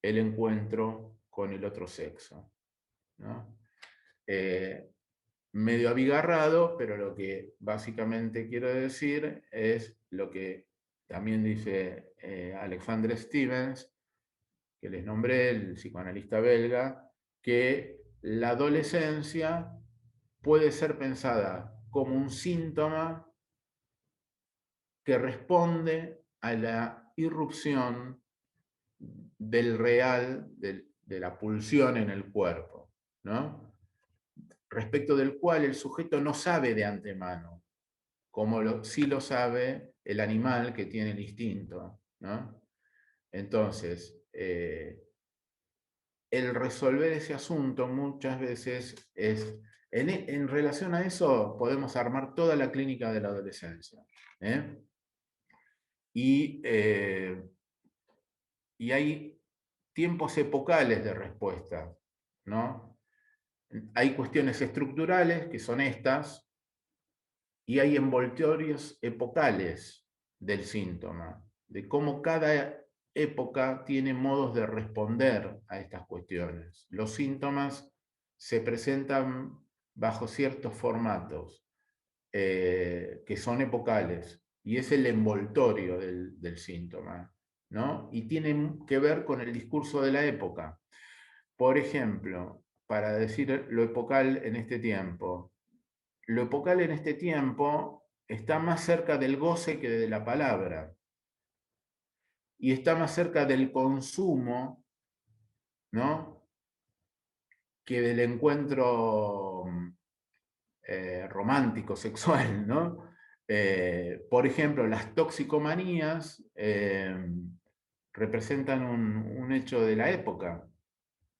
el encuentro con el otro sexo, ¿no? Medio abigarrado, pero lo que básicamente quiero decir es lo que también dice Alexandre Stevens, que les nombré, el psicoanalista belga, que la adolescencia puede ser pensada como un síntoma que responde a la irrupción del real, de la pulsión en el cuerpo, ¿no? Respecto del cual el sujeto no sabe de antemano, como sí lo sabe el animal que tiene el instinto, ¿no? Entonces, el resolver ese asunto muchas veces es, en relación a eso podemos armar toda la clínica de la adolescencia. Y hay tiempos epocales de respuesta, ¿no? Hay cuestiones estructurales, que son estas, y hay envoltorios epocales del síntoma, de cómo cada época tiene modos de responder a estas cuestiones. Los síntomas se presentan bajo ciertos formatos que son epocales, y es el envoltorio del síntoma, ¿no? Y tienen que ver con el discurso de la época. Por ejemplo, para decir lo epocal en este tiempo, lo epocal en este tiempo está más cerca del goce que de la palabra, y está más cerca del consumo, ¿no?, que del encuentro romántico, sexual, ¿no? Por ejemplo, las toxicomanías representan un hecho de la época.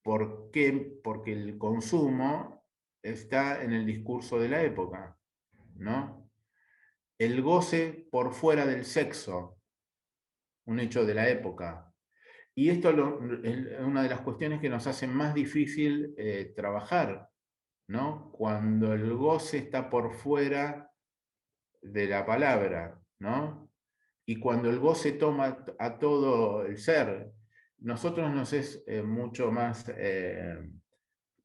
¿Por qué? Porque el consumo está en el discurso de la época, ¿no? El goce por fuera del sexo, un hecho de la época. Y esto es una de las cuestiones que nos hace más difícil trabajar, ¿no? Cuando el goce está por fuera de la palabra, ¿no? Y cuando el goce toma a todo el ser, nosotros nos es mucho más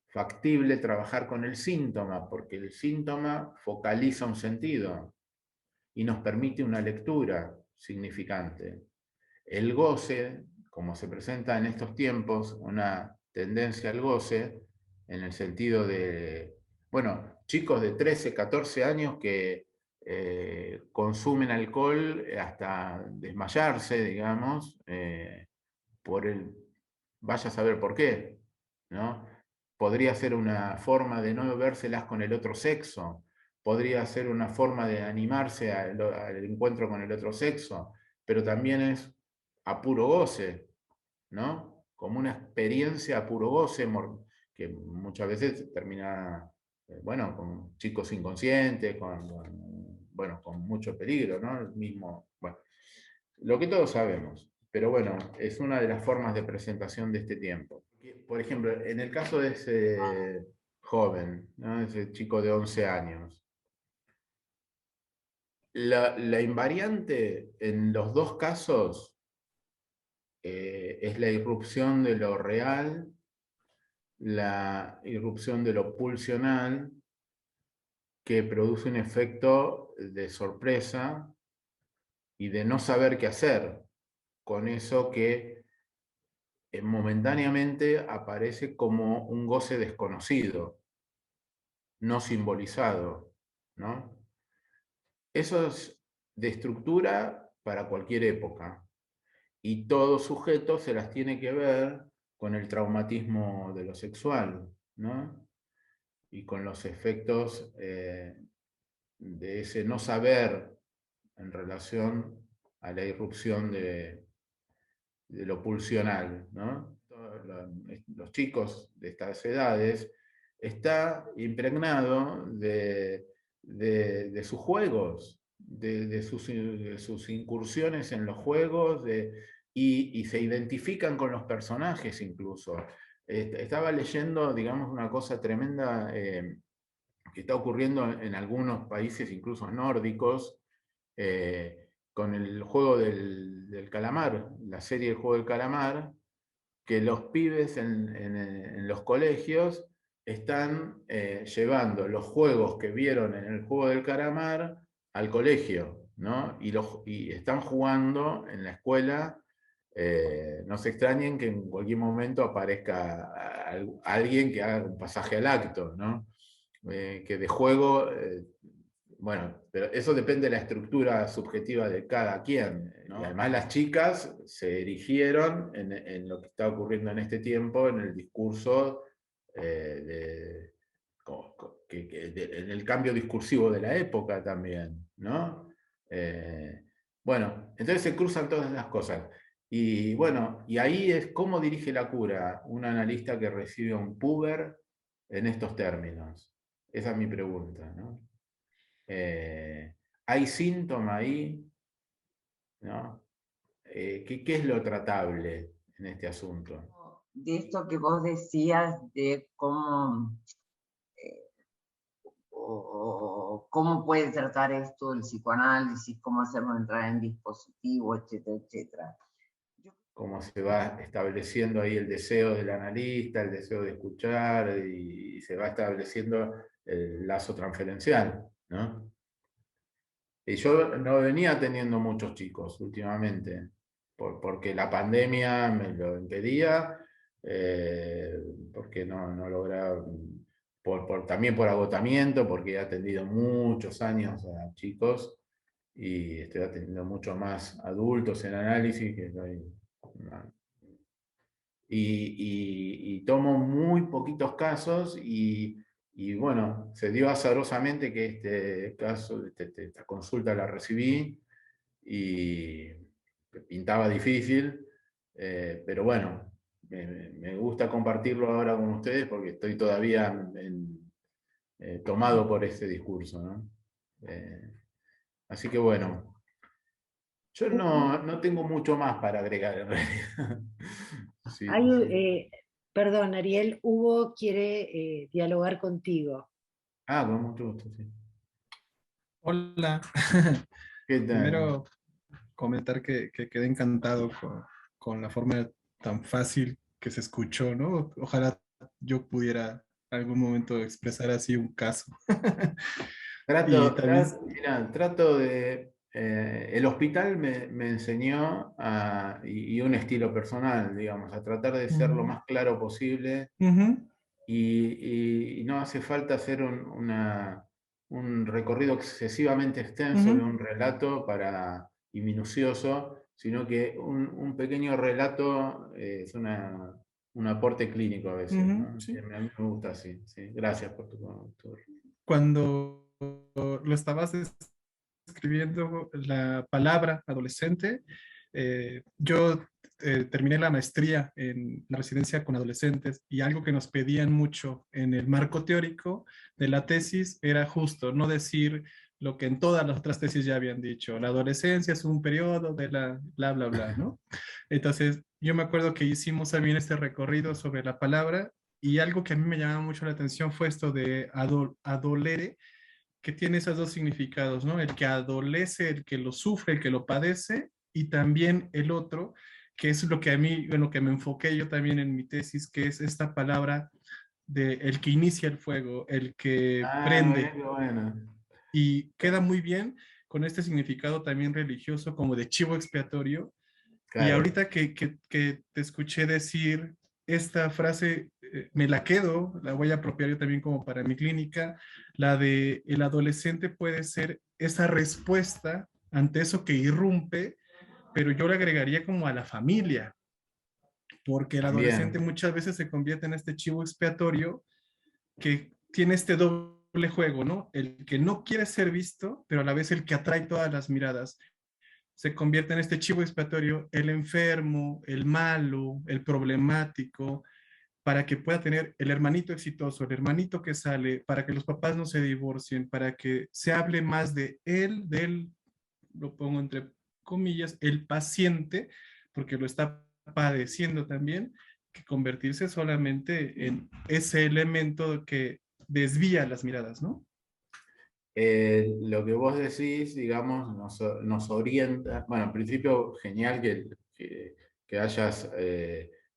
factible trabajar con el síntoma, porque el síntoma focaliza un sentido y nos permite una lectura significante. El goce, como se presenta en estos tiempos, una tendencia al goce, en el sentido de, bueno, chicos de 13, 14 años que consumen alcohol hasta desmayarse, digamos, vaya a saber por qué, ¿no? Podría ser una forma de no vérselas con el otro sexo, podría ser una forma de animarse al encuentro con el otro sexo, pero también es a puro goce, ¿no? Como una experiencia a puro goce, que muchas veces termina, bueno, con chicos inconscientes, bueno, con mucho peligro, ¿no? El mismo, bueno, lo que todos sabemos, pero bueno, es una de las formas de presentación de este tiempo. Por ejemplo, en el caso de ese joven, ¿no? Ese chico de 11 años, la invariante en los dos casos es la irrupción de lo real, la irrupción de lo pulsional, que produce un efecto de sorpresa y de no saber qué hacer con eso que momentáneamente aparece como un goce desconocido, no simbolizado, ¿no? Eso es de estructura para cualquier época, y todo sujeto se las tiene que ver con el traumatismo de lo sexual, ¿no? Y con los efectos de ese no saber en relación a la irrupción de lo pulsional, ¿no? Los chicos de estas edades está impregnado de sus juegos, de sus incursiones en los juegos, y se identifican con los personajes incluso. Estaba leyendo, digamos, una cosa tremenda que está ocurriendo en algunos países, incluso nórdicos, con el juego del calamar, la serie El juego del calamar, que los pibes en los colegios están llevando los juegos que vieron en el juego del calamar al colegio, ¿no? Y están jugando en la escuela. No se extrañen que en cualquier momento aparezca alguien que haga un pasaje al acto, ¿no? Que de juego, bueno, pero eso depende de la estructura subjetiva de cada quien, ¿no? Y además las chicas se erigieron en lo que está ocurriendo en este tiempo, en el discurso, en el cambio discursivo de la época también, ¿no? Bueno, entonces se cruzan todas las cosas. Y bueno, y ahí es cómo dirige la cura un analista que recibe a un puber en estos términos. Esa es mi pregunta, ¿no? ¿Hay síntoma ahí? ¿No? ¿Qué es lo tratable en este asunto? De esto que vos decías, de cómo, cómo puede tratar esto el psicoanálisis, cómo hacerlo entrar en dispositivo, etcétera, etcétera. Cómo se va estableciendo ahí el deseo del analista, el deseo de escuchar, y se va estableciendo el lazo transferencial, ¿no? Y yo no venía teniendo muchos chicos últimamente, porque la pandemia me lo impedía, porque no lograba, también por agotamiento, porque he atendido muchos años a chicos y estoy atendiendo mucho más adultos en análisis que y tomo muy poquitos casos y bueno, se dio azarosamente que este caso, esta consulta la recibí y pintaba difícil, pero bueno, me gusta compartirlo ahora con ustedes porque estoy todavía tomado por este discurso, ¿no? Así que bueno, yo no tengo mucho más para agregar en realidad. Sí, sí. Perdón, Ariel, Hugo quiere dialogar contigo. Con mucho gusto, sí. Hola. ¿Qué tal? Primero comentar que quedé encantado con la forma tan fácil que se escuchó, ¿no? Ojalá yo pudiera algún momento expresar así un caso. Y también, Trato de... el hospital me enseñó y un estilo personal, digamos, a tratar de ser lo más claro posible ujú, y no hace falta hacer un recorrido excesivamente extenso de un relato y minucioso, sino que un pequeño relato es un aporte clínico a veces, ¿no? sí. A mí me gusta así. Sí. Gracias por tu... Cuando lo estabas escribiendo la palabra adolescente, yo terminé la maestría en la residencia con adolescentes y algo que nos pedían mucho en el marco teórico de la tesis era justo no decir lo que en todas las otras tesis ya habían dicho. La adolescencia es un periodo de la bla, bla, bla, ¿no? Entonces, yo me acuerdo que hicimos también este recorrido sobre la palabra y algo que a mí me llamaba mucho la atención fue esto de adolere, que tiene esos dos significados, ¿no? El que adolece, el que lo sufre, el que lo padece, y también el otro, que es lo que a mí, en lo que me enfoqué yo también en mi tesis, que es esta palabra de el que inicia el fuego, el que Mirá prende, qué bueno. y queda muy bien con este significado también religioso como de chivo expiatorio. Y Claro. ahorita que te escuché decir esta frase, me la quedo, la voy a apropiar yo también como para mi clínica, la de el adolescente puede ser esa respuesta ante eso que irrumpe, pero yo le agregaría como a la familia, porque el adolescente También. muchas veces se convierte en este chivo expiatorio que tiene este doble juego, ¿no? El que no quiere ser visto, pero a la vez el que atrae todas las miradas se convierte en este chivo expiatorio, el enfermo, el malo, el problemático, para que pueda tener el hermanito exitoso, el hermanito que sale, para que los papás no se divorcien, para que se hable más de él, lo pongo entre comillas, el paciente, porque lo está padeciendo también, que convertirse solamente en ese elemento que desvía las miradas, ¿no? Lo que vos decís, digamos, nos orienta. Bueno, en principio, genial que hayas,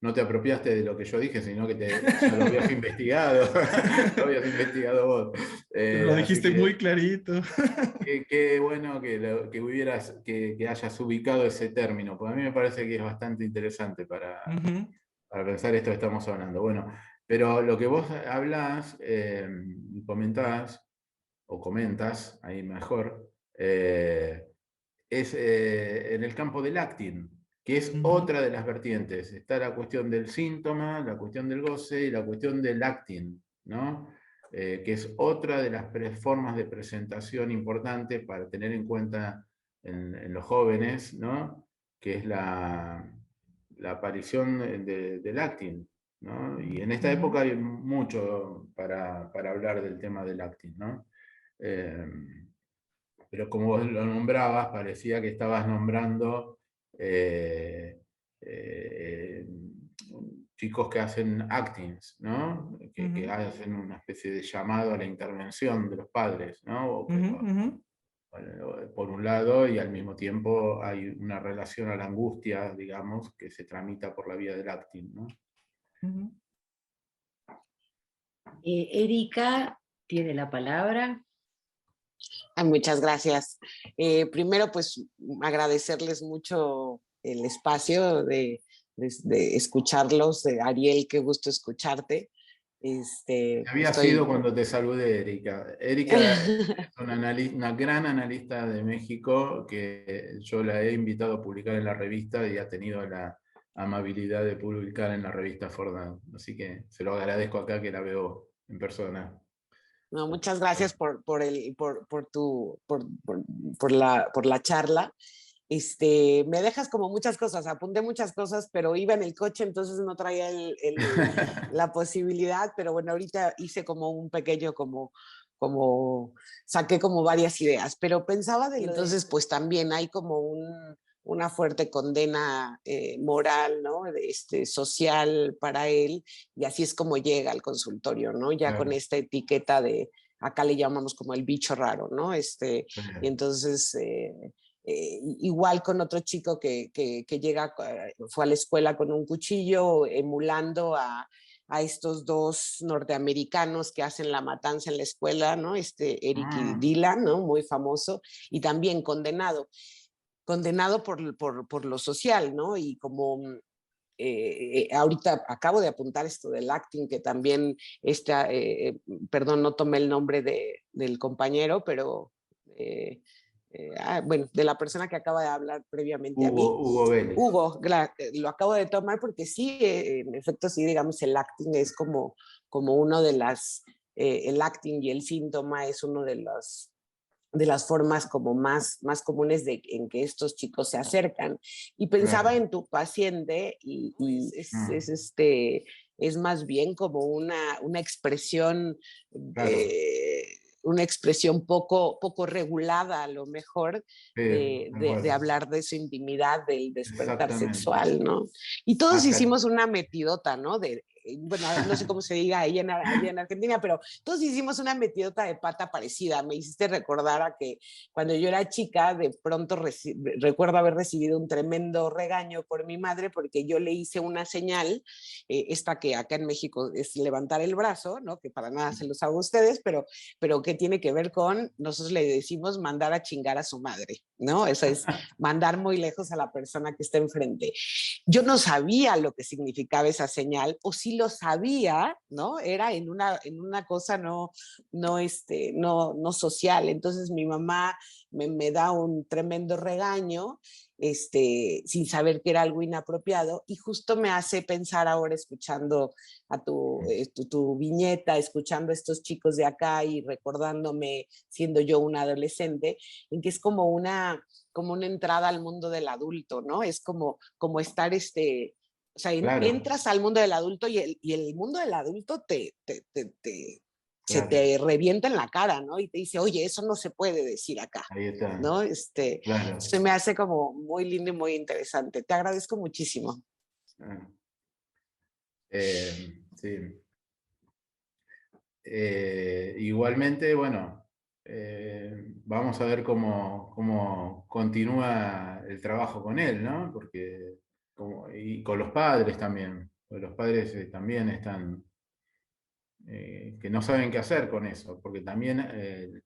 no te apropiaste de lo que yo dije, sino que ya lo habías investigado, lo habías investigado vos. Lo Así dijiste muy clarito. Qué bueno que hayas ubicado ese término, porque a mí me parece que es bastante interesante para pensar esto que estamos hablando. Bueno, pero lo que vos hablás y comentás, o comentas, ahí mejor, es en el campo del acting, que es otra de las vertientes. Está la cuestión del síntoma, la cuestión del goce y la cuestión del acting, ¿no? Que es otra de las formas de presentación importante para tener en cuenta en los jóvenes, ¿no? Que es la aparición del acting, ¿no? Y en esta época hay mucho para hablar del tema del acting, ¿no? Pero como vos lo nombrabas, parecía que estabas nombrando eh, eh, chicos que hacen actings, ¿no? Que hacen una especie de llamado a la intervención de los padres, ¿no? O que por un lado, y al mismo tiempo hay una relación a la angustia, digamos, que se tramita por la vía del acting, ¿no? Erika tiene la palabra. Muchas gracias. Primero, pues agradecerles mucho el espacio de escucharlos. Ariel, qué gusto escucharte. Había sido cuando te saludé, Erika. Erika es una gran analista de México que yo la he invitado a publicar en la revista y ha tenido la amabilidad de publicar en la revista Fordham. Así que se lo agradezco acá que la veo en persona. No, muchas gracias por la charla. Me dejas como muchas cosas, apunté muchas cosas, pero iba en el coche, entonces no traía la posibilidad, pero bueno, ahorita hice como un pequeño, saqué como varias ideas, pero pensaba entonces pues también hay como una fuerte condena moral, ¿no? Social para él, y así es como llega al consultorio, ¿no? Ya con esta etiqueta de, acá le llamamos como el bicho raro, ¿no? Y entonces... igual con otro chico que llega, fue a la escuela con un cuchillo, emulando a estos dos norteamericanos que hacen la matanza en la escuela, ¿no? Eric y Dylan, ¿no? Muy famoso, y también condenado por lo social, ¿no? Y como ahorita acabo de apuntar esto del acting, que también perdón, no tomé el nombre del compañero, pero... bueno, de la persona que acaba de hablar previamente a mí. Hugo Vélez. Hugo, lo acabo de tomar porque sí, en efecto, sí, digamos, el acting es como uno de el acting y el síntoma es uno de las formas como más comunes en que estos chicos se acercan. Y pensaba en tu paciente y es más bien como una expresión una expresión poco regulada a lo mejor de hablar de su intimidad, del despertar sexual, ¿no? Y todos hicimos una metidota, ¿no? Bueno, no sé cómo se diga ahí en Argentina, pero todos hicimos una metidota de pata parecida. Me hiciste recordar a que cuando yo era chica, de pronto recuerdo haber recibido un tremendo regaño por mi madre porque yo le hice una señal, esta que acá en México es levantar el brazo, ¿no? Que para nada se los hago a ustedes, pero que tiene que ver con, nosotros le decimos mandar a chingar a su madre, ¿no? Eso es mandar muy lejos a la persona que está enfrente. Yo no sabía lo que significaba esa señal, o si lo sabía, ¿no? Era en una cosa no social. Entonces mi mamá me da un tremendo regaño, sin saber que era algo inapropiado, y justo me hace pensar ahora, escuchando a tu viñeta, escuchando a estos chicos de acá y recordándome siendo yo una adolescente, en que es como una entrada al mundo del adulto, ¿no? Es como estar o sea, claro, entras al mundo del adulto y el mundo del adulto se te revienta en la cara, ¿no? Y te dice, oye, eso no se puede decir acá. Ahí está. ¿No? Claro. Se me hace como muy lindo y muy interesante. Te agradezco muchísimo. Sí. igualmente, bueno, vamos a ver cómo continúa el trabajo con él, ¿no? Porque, y con los padres también, porque los padres también están, que no saben qué hacer con eso, porque también,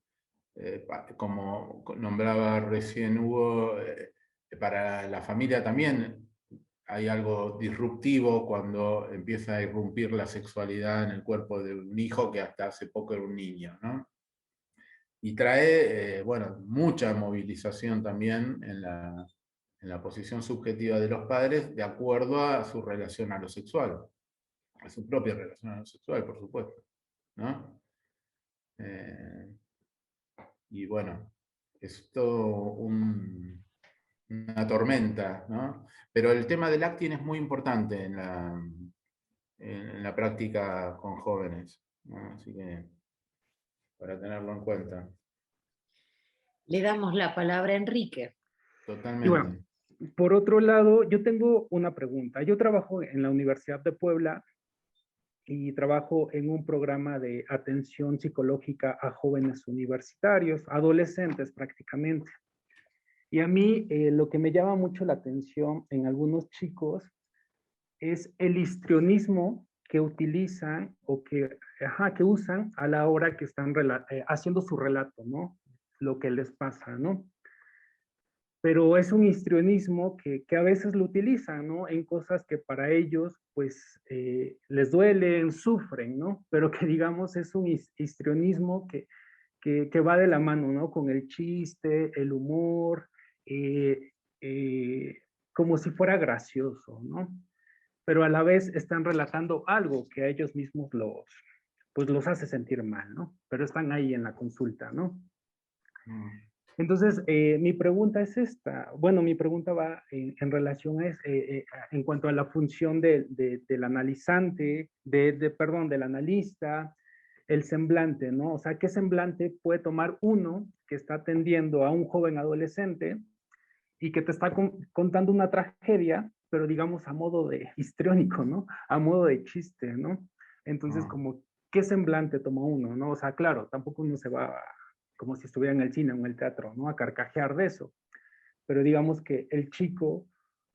como nombraba recién Hugo, para la familia también hay algo disruptivo cuando empieza a irrumpir la sexualidad en el cuerpo de un hijo que hasta hace poco era un niño, ¿no? Y trae, bueno, mucha movilización también en la posición subjetiva de los padres de acuerdo a su relación a lo sexual, a su propia relación a lo sexual, por supuesto, ¿no? Y bueno, es todo una tormenta, ¿no? Pero el tema del acting es muy importante en la práctica con jóvenes, ¿no? Así que para tenerlo en cuenta. Le damos la palabra a Enrique. Totalmente. Y bueno, por otro lado, yo tengo una pregunta. Yo trabajo en la Universidad de Puebla y trabajo en un programa de atención psicológica a jóvenes universitarios, adolescentes prácticamente. Y a mí lo que me llama mucho la atención en algunos chicos es el histrionismo que utilizan o que usan a la hora que están haciendo su relato, ¿no? Lo que les pasa, ¿no? Pero es un histrionismo que a veces lo utilizan, ¿no? En cosas que para ellos, pues, les duelen, sufren, ¿no? Pero que digamos es un histrionismo que va de la mano, ¿no? Con el chiste, el humor, eh, como si fuera gracioso, ¿no? Pero a la vez están relatando algo que a ellos mismos pues los hace sentir mal, ¿no? Pero están ahí en la consulta, ¿no? Entonces, mi pregunta es esta. Bueno, mi pregunta va en relación en cuanto a la función del analizante, perdón, del analista, el semblante, ¿no? O sea, ¿qué semblante puede tomar uno que está atendiendo a un joven adolescente y que te está contando una tragedia, pero digamos a modo de histriónico, ¿no? A modo de chiste, ¿no? Entonces, como, ¿qué semblante toma uno, no? O sea, claro, tampoco uno se va como si estuviera en el cine o en el teatro, ¿no? A carcajear de eso. Pero digamos que el chico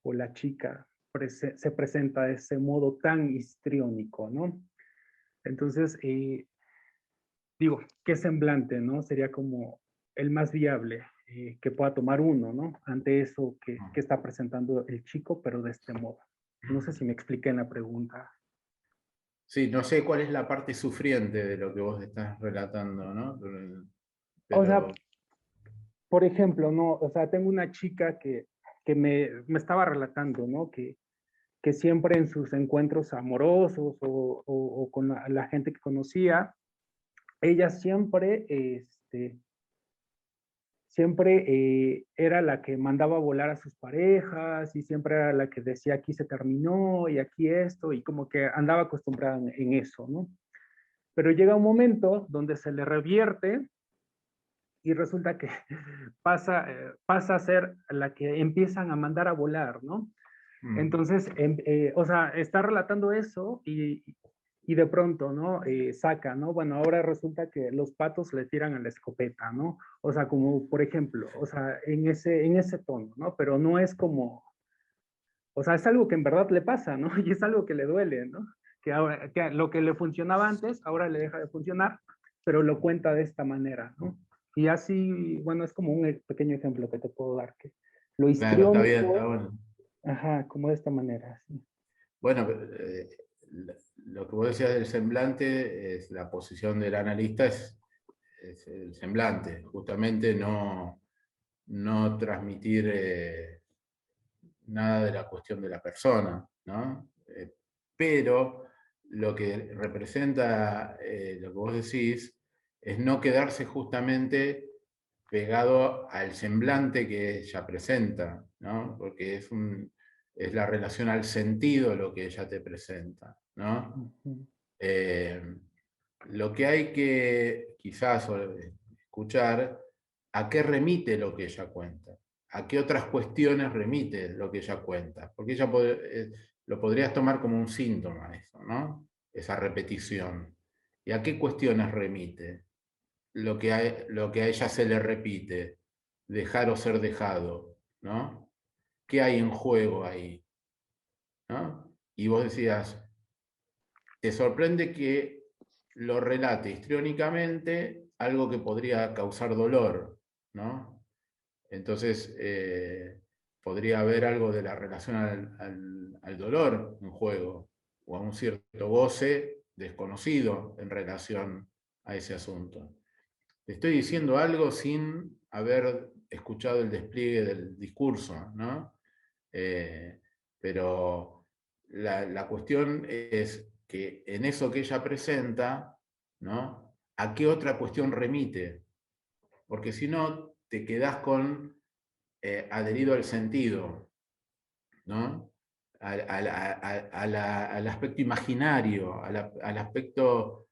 o la chica se presenta de ese modo tan histriónico, ¿no? Entonces, digo, ¿qué semblante, no? Sería como el más viable que pueda tomar uno, ¿no? Ante eso que está presentando el chico, pero de este modo. No sé si me expliqué en la pregunta. Sí, no sé cuál es la parte sufriente de lo que vos estás relatando, ¿no? Pero... O sea, por ejemplo, ¿no? O sea, tengo una chica que me estaba relatando, ¿no? Que siempre en sus encuentros amorosos o con la gente que conocía, ella siempre, era la que mandaba a volar a sus parejas y siempre era la que decía aquí se terminó y aquí esto y como que andaba acostumbrada en eso, ¿no? Pero llega un momento donde se le revierte y resulta que pasa a ser la que empiezan a mandar a volar, ¿no? Entonces, o sea, está relatando eso y de pronto, ¿no? Saca, ¿no? Bueno, ahora resulta que los patos le tiran a la escopeta, ¿no? O sea, como, por ejemplo, o sea, en ese tono, ¿no? Pero no es como, o sea, es algo que en verdad le pasa, ¿no? Y es algo que le duele, ¿no? Que ahora, que lo que le funcionaba antes, ahora le deja de funcionar, pero lo cuenta de esta manera, ¿no? Y así, bueno, es como un pequeño ejemplo que te puedo dar, que lo histriónico, claro, está bien, está bueno. Ajá, como de esta manera, sí. Bueno, lo que vos decías del semblante, es la posición del analista es el semblante, justamente no transmitir nada de la cuestión de la persona, ¿no? Pero lo que representa lo que vos decís es no quedarse justamente pegado al semblante que ella presenta, ¿no? Porque es la relación al sentido lo que ella te presenta, ¿no? Lo que hay que quizás escuchar, ¿a qué remite lo que ella cuenta? ¿A qué otras cuestiones remite lo que ella cuenta? Porque ella lo podrías tomar como un síntoma eso, ¿no? Esa repetición. ¿Y a qué cuestiones remite? Lo que a ella se le repite, dejar o ser dejado, ¿no? ¿Qué hay en juego ahí? ¿No? Y vos decías, te sorprende que lo relate histriónicamente algo que podría causar dolor, ¿no? Entonces, podría haber algo de la relación al dolor en juego, o a un cierto goce desconocido en relación a ese asunto. Te estoy diciendo algo sin haber escuchado el despliegue del discurso, ¿no? Pero la cuestión es que en eso que ella presenta, ¿no? ¿A qué otra cuestión remite? Porque si no, te quedás con adherido al sentido, ¿no? Al aspecto imaginario, al aspecto...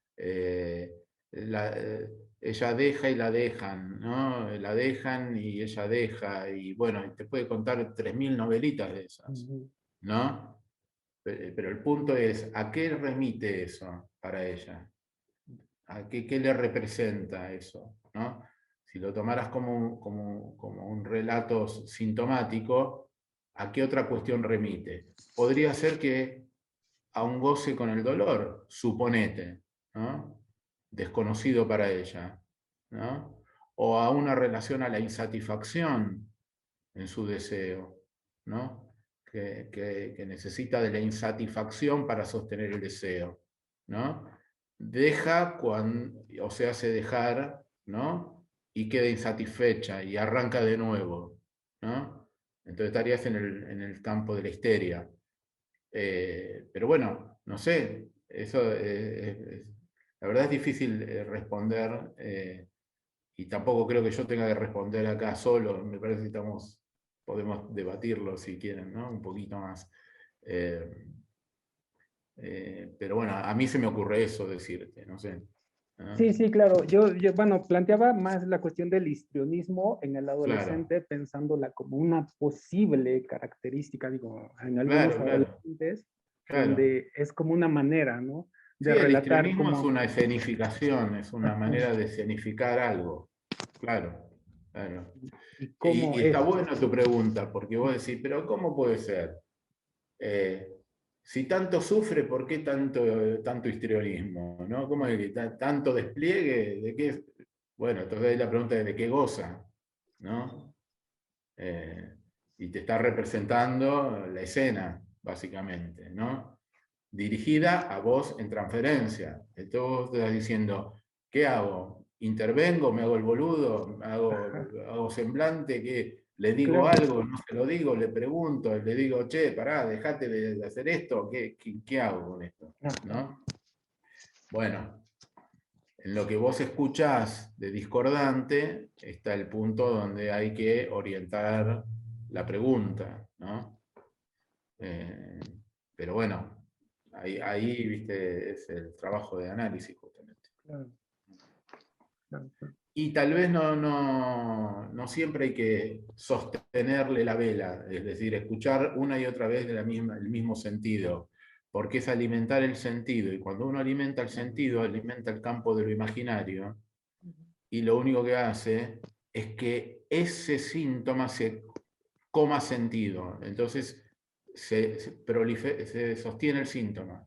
ella deja y la dejan, ¿no? La dejan y ella deja, y bueno, te puede contar 3000 novelitas de esas, ¿no? Pero el punto es, ¿a qué remite eso para ella? ¿A qué le representa eso? ¿No? Si lo tomaras como un relato sintomático, ¿a qué otra cuestión remite? Podría ser que a un goce con el dolor, suponete, ¿no? Desconocido para ella, ¿no? O a una relación a la insatisfacción en su deseo, ¿no? Que necesita de la insatisfacción para sostener el deseo, ¿no? Deja o se hace dejar, ¿no? Y queda insatisfecha y arranca de nuevo, ¿no? Entonces estarías en el campo de la histeria. Pero bueno, no sé, eso la verdad es difícil responder, y tampoco creo que yo tenga que responder acá solo. Me parece que podemos debatirlo si quieren, ¿no? Un poquito más. Pero bueno, a mí se me ocurre eso decirte, no sé. ¿No? Sí, sí, claro. Bueno, planteaba más la cuestión del histrionismo en el adolescente, claro, pensándola como una posible característica, digo, en algunos adolescentes, claro, donde es como una manera, ¿no? De sí, relatar el histrionismo como... es una escenificación, es una manera de escenificar algo, claro. Claro. Y está buena tu pregunta, porque vos decís, pero ¿cómo puede ser? Si tanto sufre, ¿por qué tanto histrionismo? ¿No? ¿Cómo es que tanto despliegue? ¿De qué? Bueno, entonces la pregunta es ¿de qué goza? ¿No? Y te está representando la escena, básicamente, ¿no? Dirigida a vos en transferencia. Entonces vos te estás diciendo, ¿qué hago? ¿Intervengo? ¿Me hago el boludo? ¿Hago semblante? ¿Qué? ¿Le digo algo? ¿No se lo digo? ¿Le pregunto? ¿Le digo, che, pará, dejate de hacer esto? ¿Qué hago con esto? ¿No? Bueno, en lo que vos escuchás de discordante está el punto donde hay que orientar la pregunta, ¿no? Pero bueno, ahí, viste, es el trabajo de análisis justamente. Y tal vez no siempre hay que sostenerle la vela, es decir, escuchar una y otra vez el mismo sentido, porque es alimentar el sentido, y cuando uno alimenta el sentido, alimenta el campo de lo imaginario, y lo único que hace es que ese síntoma se coma sentido, entonces se sostiene el síntoma,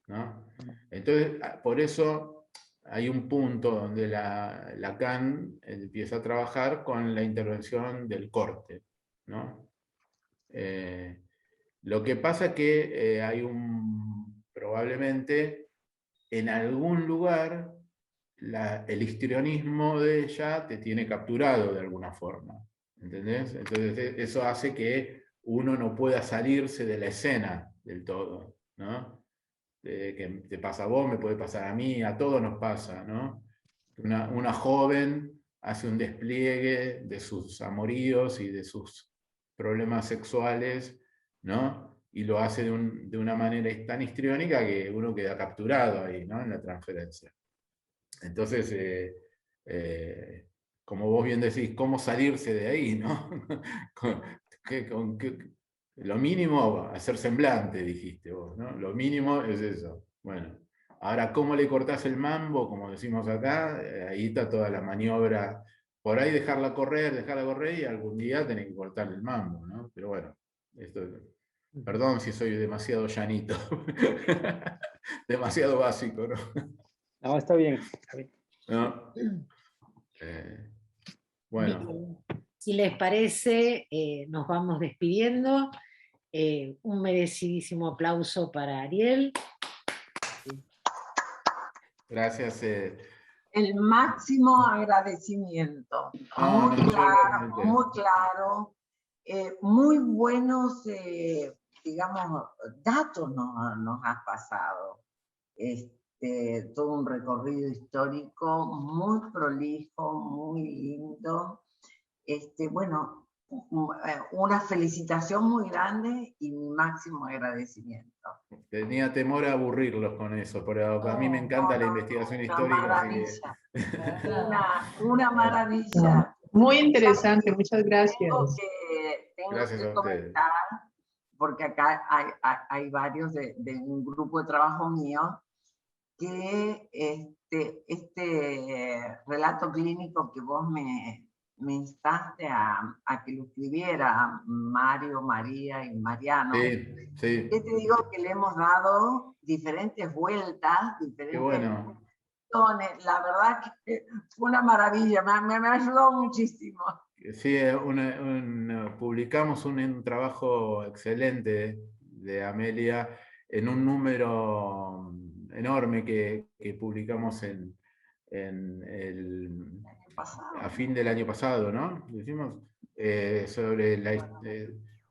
¿no? Entonces, por eso hay un punto donde Lacan empieza a trabajar con la intervención del corte, ¿no? Lo que pasa es que hay probablemente en algún lugar el histrionismo de ella te tiene capturado de alguna forma, ¿entendés? Entonces eso hace que uno no pueda salirse de la escena del todo, ¿no? Que te pasa a vos, me puede pasar a mí, a todos nos pasa, ¿no? Una joven hace un despliegue de sus amoríos y de sus problemas sexuales, ¿no? Y lo hace de una manera tan histriónica que uno queda capturado ahí, ¿no? En la transferencia. Entonces, como vos bien decís, ¿cómo salirse de ahí, no? Lo mínimo, hacer semblante, dijiste vos, ¿no? Lo mínimo es eso. Bueno, Ahora, ¿cómo le cortás el mambo? Como decimos acá, ahí está toda la maniobra. Por ahí dejarla correr, y algún día tenés que cortarle el mambo, ¿no? Pero bueno, perdón si soy demasiado llanito. Demasiado básico, ¿no? No, está bien. Está bien. ¿No? Bueno. Bien. Si les parece, nos vamos despidiendo. Un merecidísimo aplauso para Ariel. Gracias. El máximo agradecimiento. Muy claro. Muy buenos, digamos, datos nos has pasado. Todo un recorrido histórico muy prolijo, muy lindo. Bueno, una felicitación muy grande y mi máximo agradecimiento. Tenía temor a aburrirlos con eso, pero a mí me encanta la investigación histórica. Maravilla. Una maravilla. Muy interesante, muchas gracias. Tengo Gracias que a ustedes. comentar, porque acá hay varios de un grupo de trabajo mío, que este relato clínico que vos me instaste a que lo escribiera Mario, María y Mariano. Sí. Yo te digo que le hemos dado diferentes vueltas, diferentes opciones. La verdad que fue una maravilla, me ayudó muchísimo. Sí, publicamos un trabajo excelente de Amelia en un número enorme que publicamos a fin del año pasado, ¿no? Decimos,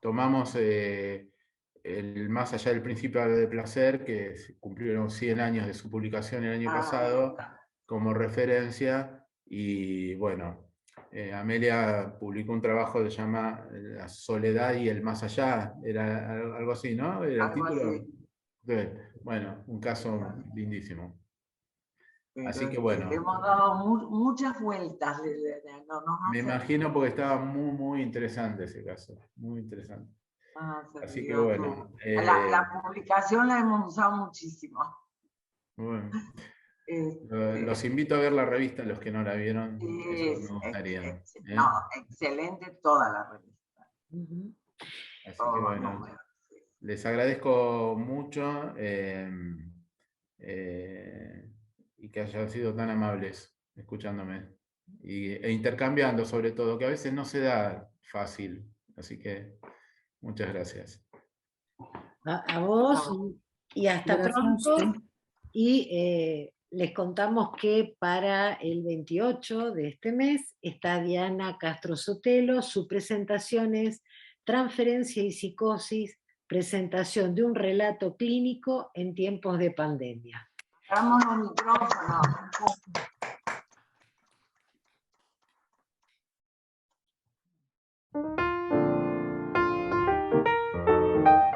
tomamos el Más allá del principio de placer, que cumplieron 100 años de su publicación el año pasado, como referencia, y bueno, Amelia publicó un trabajo que se llama La soledad y el más allá, era algo así, ¿no? ¿Era el título? Sí. Bueno, un caso lindísimo. Pero así que bueno. Le hemos dado muchas vueltas. Me imagino porque estaba muy interesante ese caso, muy interesante. Así que bueno. La publicación la hemos usado muchísimo. Bueno. Los invito a ver la revista, los que no la vieron. Eso me gustaría. No, excelente toda la revista. Así que bueno, les agradezco mucho y que hayan sido tan amables escuchándome e intercambiando, sobre todo, que a veces no se da fácil. Así que muchas gracias. A vos y hasta pronto. Y les contamos que para el 28 de este mes está Diana Castro Sotelo. Su presentación es Transferencia y Psicosis, presentación de un relato clínico en tiempos de pandemia. Vamos al micrófono.